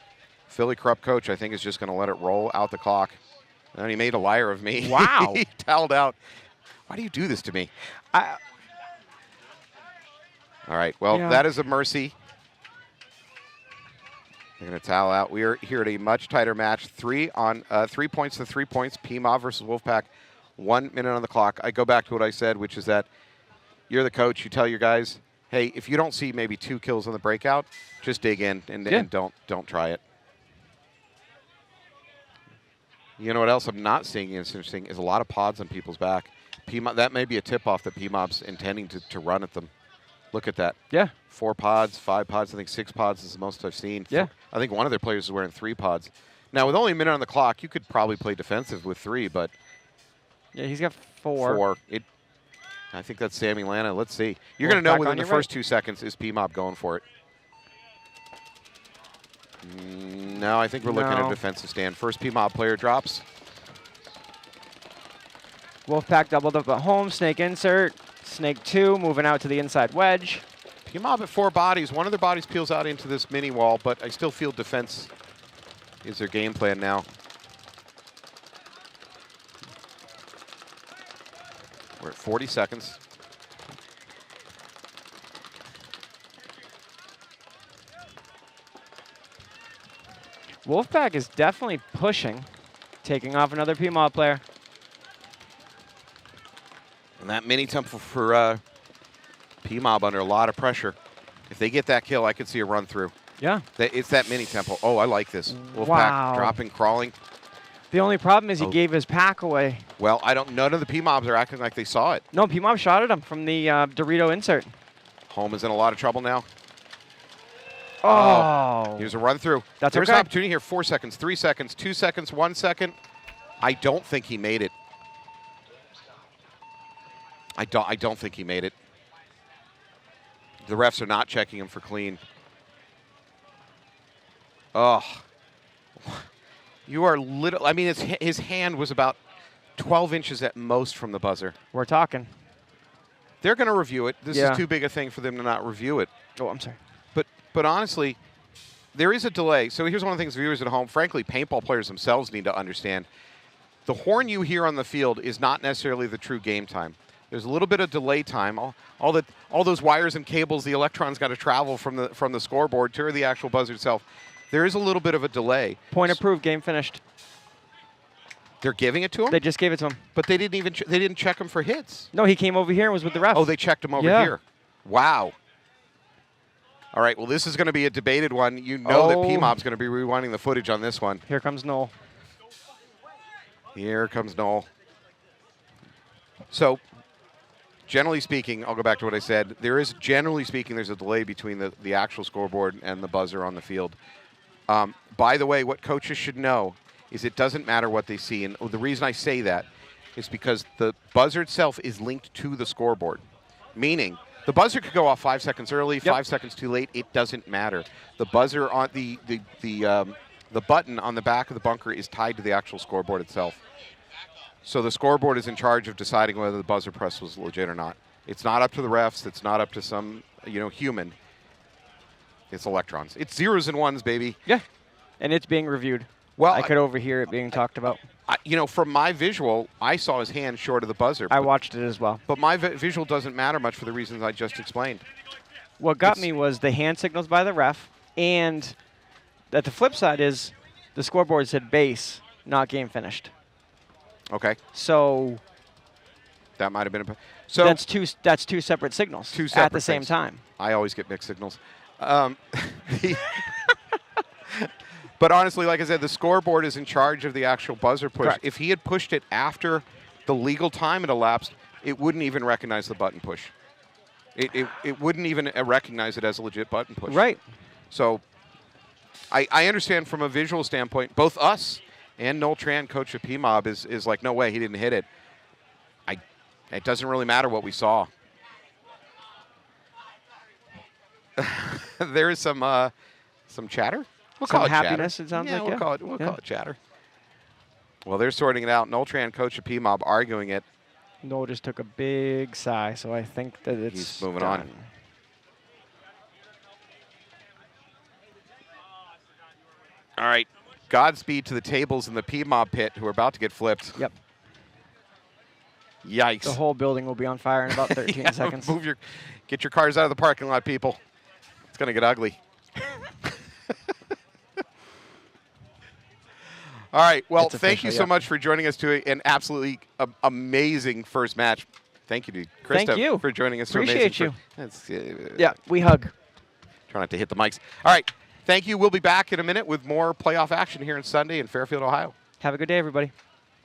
[SPEAKER 1] Philly Corrupt coach, I think, is just going to let it roll out the clock. And he made a liar of me.
[SPEAKER 2] Wow.
[SPEAKER 1] He toweled out. Why do you do this to me? All right. Well, that is a mercy. They're going to towel out. We are here at a much tighter match. 3 points to 3 points. PMOB versus Wolfpack. 1 minute on the clock. I go back to what I said, which is that you're the coach. You tell your guys, hey, if you don't see maybe 2 kills on the breakout, just dig in and don't try it. You know what else I'm not seeing is interesting is a lot of pods on people's back. That may be a tip-off that PMOB's intending to run at them. Look at that.
[SPEAKER 2] Yeah.
[SPEAKER 1] 4 pods, 5 pods. I think 6 pods is the most I've seen.
[SPEAKER 2] Yeah.
[SPEAKER 1] I think one of their players is wearing 3 pods. Now, with only a minute on the clock, you could probably play defensive with 3, but...
[SPEAKER 2] Yeah, he's got 4.
[SPEAKER 1] I think that's Sammy Lana. Let's see. You're going to know within the first 2 seconds, is PMOB going for it? No, I think we're looking at a defensive stand. First PMOB player drops.
[SPEAKER 2] Wolfpack doubled up at home. Snake insert. Snake 2 moving out to the inside wedge.
[SPEAKER 1] PMOB at 4 bodies. One of their bodies peels out into this mini wall, but I still feel defense is their game plan now. We're at 40 seconds.
[SPEAKER 2] Wolfpack is definitely pushing, taking off another PMOB player.
[SPEAKER 1] And that mini tempo for PMOB under a lot of pressure. If they get that kill, I could see a run through.
[SPEAKER 2] Yeah.
[SPEAKER 1] It's that mini tempo. Oh, I like this. Wolfpack dropping, crawling.
[SPEAKER 2] The only problem is he gave his pack away.
[SPEAKER 1] Well, none of the PMOBs are acting like they saw it.
[SPEAKER 2] No, PMOB shot at him from the Dorito insert.
[SPEAKER 1] Home is in a lot of trouble now.
[SPEAKER 2] Oh.
[SPEAKER 1] Here's a run through. There's an opportunity here. 4 seconds, 3 seconds, 2 seconds, 1 second. I don't think he made it. I don't think he made it. The refs are not checking him for clean. Oh. You are little. I mean, his hand was about 12 inches at most from the buzzer.
[SPEAKER 2] We're talking.
[SPEAKER 1] They're going to review it. This is too big a thing for them to not review it.
[SPEAKER 2] Oh, I'm sorry.
[SPEAKER 1] But honestly, there is a delay. So here's one of the things viewers at home, frankly, paintball players themselves need to understand. The horn you hear on the field is not necessarily the true game time. There's a little bit of delay time. All those wires and cables, the electrons got to travel from the scoreboard to the actual buzzer itself. There is a little bit of a delay.
[SPEAKER 2] Point approved. Game finished.
[SPEAKER 1] They're giving it to him?
[SPEAKER 2] They just gave it to him.
[SPEAKER 1] But they didn't check him for hits.
[SPEAKER 2] No, he came over here and was with the ref.
[SPEAKER 1] Oh, they checked him over here. Wow. All right, well, this is going to be a debated one. You know that
[SPEAKER 2] Oh.
[SPEAKER 1] PMOB's going to be rewinding the footage on this one.
[SPEAKER 2] Here comes Noel.
[SPEAKER 1] Here comes Noel. So, generally speaking, I'll go back to what I said. Generally speaking, there's a delay between the actual scoreboard and the buzzer on the field. By the way, what coaches should know is it doesn't matter what they see. And the reason I say that is because the buzzer itself is linked to the scoreboard, meaning the buzzer could go off 5 seconds early, 5 seconds too late. It doesn't matter. The buzzer on the button on the back of the bunker is tied to the actual scoreboard itself. So the scoreboard is in charge of deciding whether the buzzer press was legit or not. It's not up to the refs. It's not up to some human. It's electrons. It's zeros and ones, baby.
[SPEAKER 2] Yeah, and it's being reviewed.
[SPEAKER 1] Well,
[SPEAKER 2] I could overhear it being talked about.
[SPEAKER 1] From my visual, I saw his hand short of the buzzer.
[SPEAKER 2] I watched it as well.
[SPEAKER 1] But my visual doesn't matter much for the reasons I just explained.
[SPEAKER 2] What got me was the hand signals by the ref, and that the flip side is the scoreboard said base, not game finished.
[SPEAKER 1] Okay.
[SPEAKER 2] So
[SPEAKER 1] that might have been
[SPEAKER 2] that's two separate signals
[SPEAKER 1] two separate
[SPEAKER 2] at the same
[SPEAKER 1] things.
[SPEAKER 2] time.
[SPEAKER 1] I always get mixed signals. But honestly, like I said, the scoreboard is in charge of the actual buzzer push.
[SPEAKER 2] Correct.
[SPEAKER 1] If he had pushed it after the legal time had elapsed, it wouldn't even recognize the button push. It wouldn't even recognize it as a legit button push.
[SPEAKER 2] Right.
[SPEAKER 1] So I understand from a visual standpoint, both us and Noel Tran, coach of PMOB, is like, no way, he didn't hit it. It doesn't really matter what we saw. There is some chatter. We'll
[SPEAKER 2] Some
[SPEAKER 1] call it
[SPEAKER 2] happiness,
[SPEAKER 1] chatter.
[SPEAKER 2] it sounds
[SPEAKER 1] yeah,
[SPEAKER 2] like,
[SPEAKER 1] we'll
[SPEAKER 2] yeah.
[SPEAKER 1] call it. We'll
[SPEAKER 2] Yeah.
[SPEAKER 1] call it chatter. Well, they're sorting it out. Noel Tran, coach of PMOB, arguing it.
[SPEAKER 2] Noel just took a big sigh, so I think that it's
[SPEAKER 1] He's moving
[SPEAKER 2] done.
[SPEAKER 1] on. All right. Godspeed to the tables in the PMOB pit who are about to get flipped.
[SPEAKER 2] Yep.
[SPEAKER 1] Yikes.
[SPEAKER 2] The whole building will be on fire in about 13
[SPEAKER 1] Yeah,
[SPEAKER 2] seconds.
[SPEAKER 1] Get your cars out of the parking lot, people. It's going to get ugly. All right. Well,
[SPEAKER 2] It's
[SPEAKER 1] thank you
[SPEAKER 2] official,
[SPEAKER 1] so
[SPEAKER 2] yep.
[SPEAKER 1] much for joining us to an absolutely amazing first match. Thank you to Krista
[SPEAKER 2] Thank you.
[SPEAKER 1] for joining us.
[SPEAKER 2] Appreciate you.
[SPEAKER 1] That's,
[SPEAKER 2] Yeah, we hug.
[SPEAKER 1] Try not to hit the mics. All right. Thank you. We'll be back in a minute with more playoff action here on Sunday in Fairfield, Ohio.
[SPEAKER 2] Have a good day, everybody.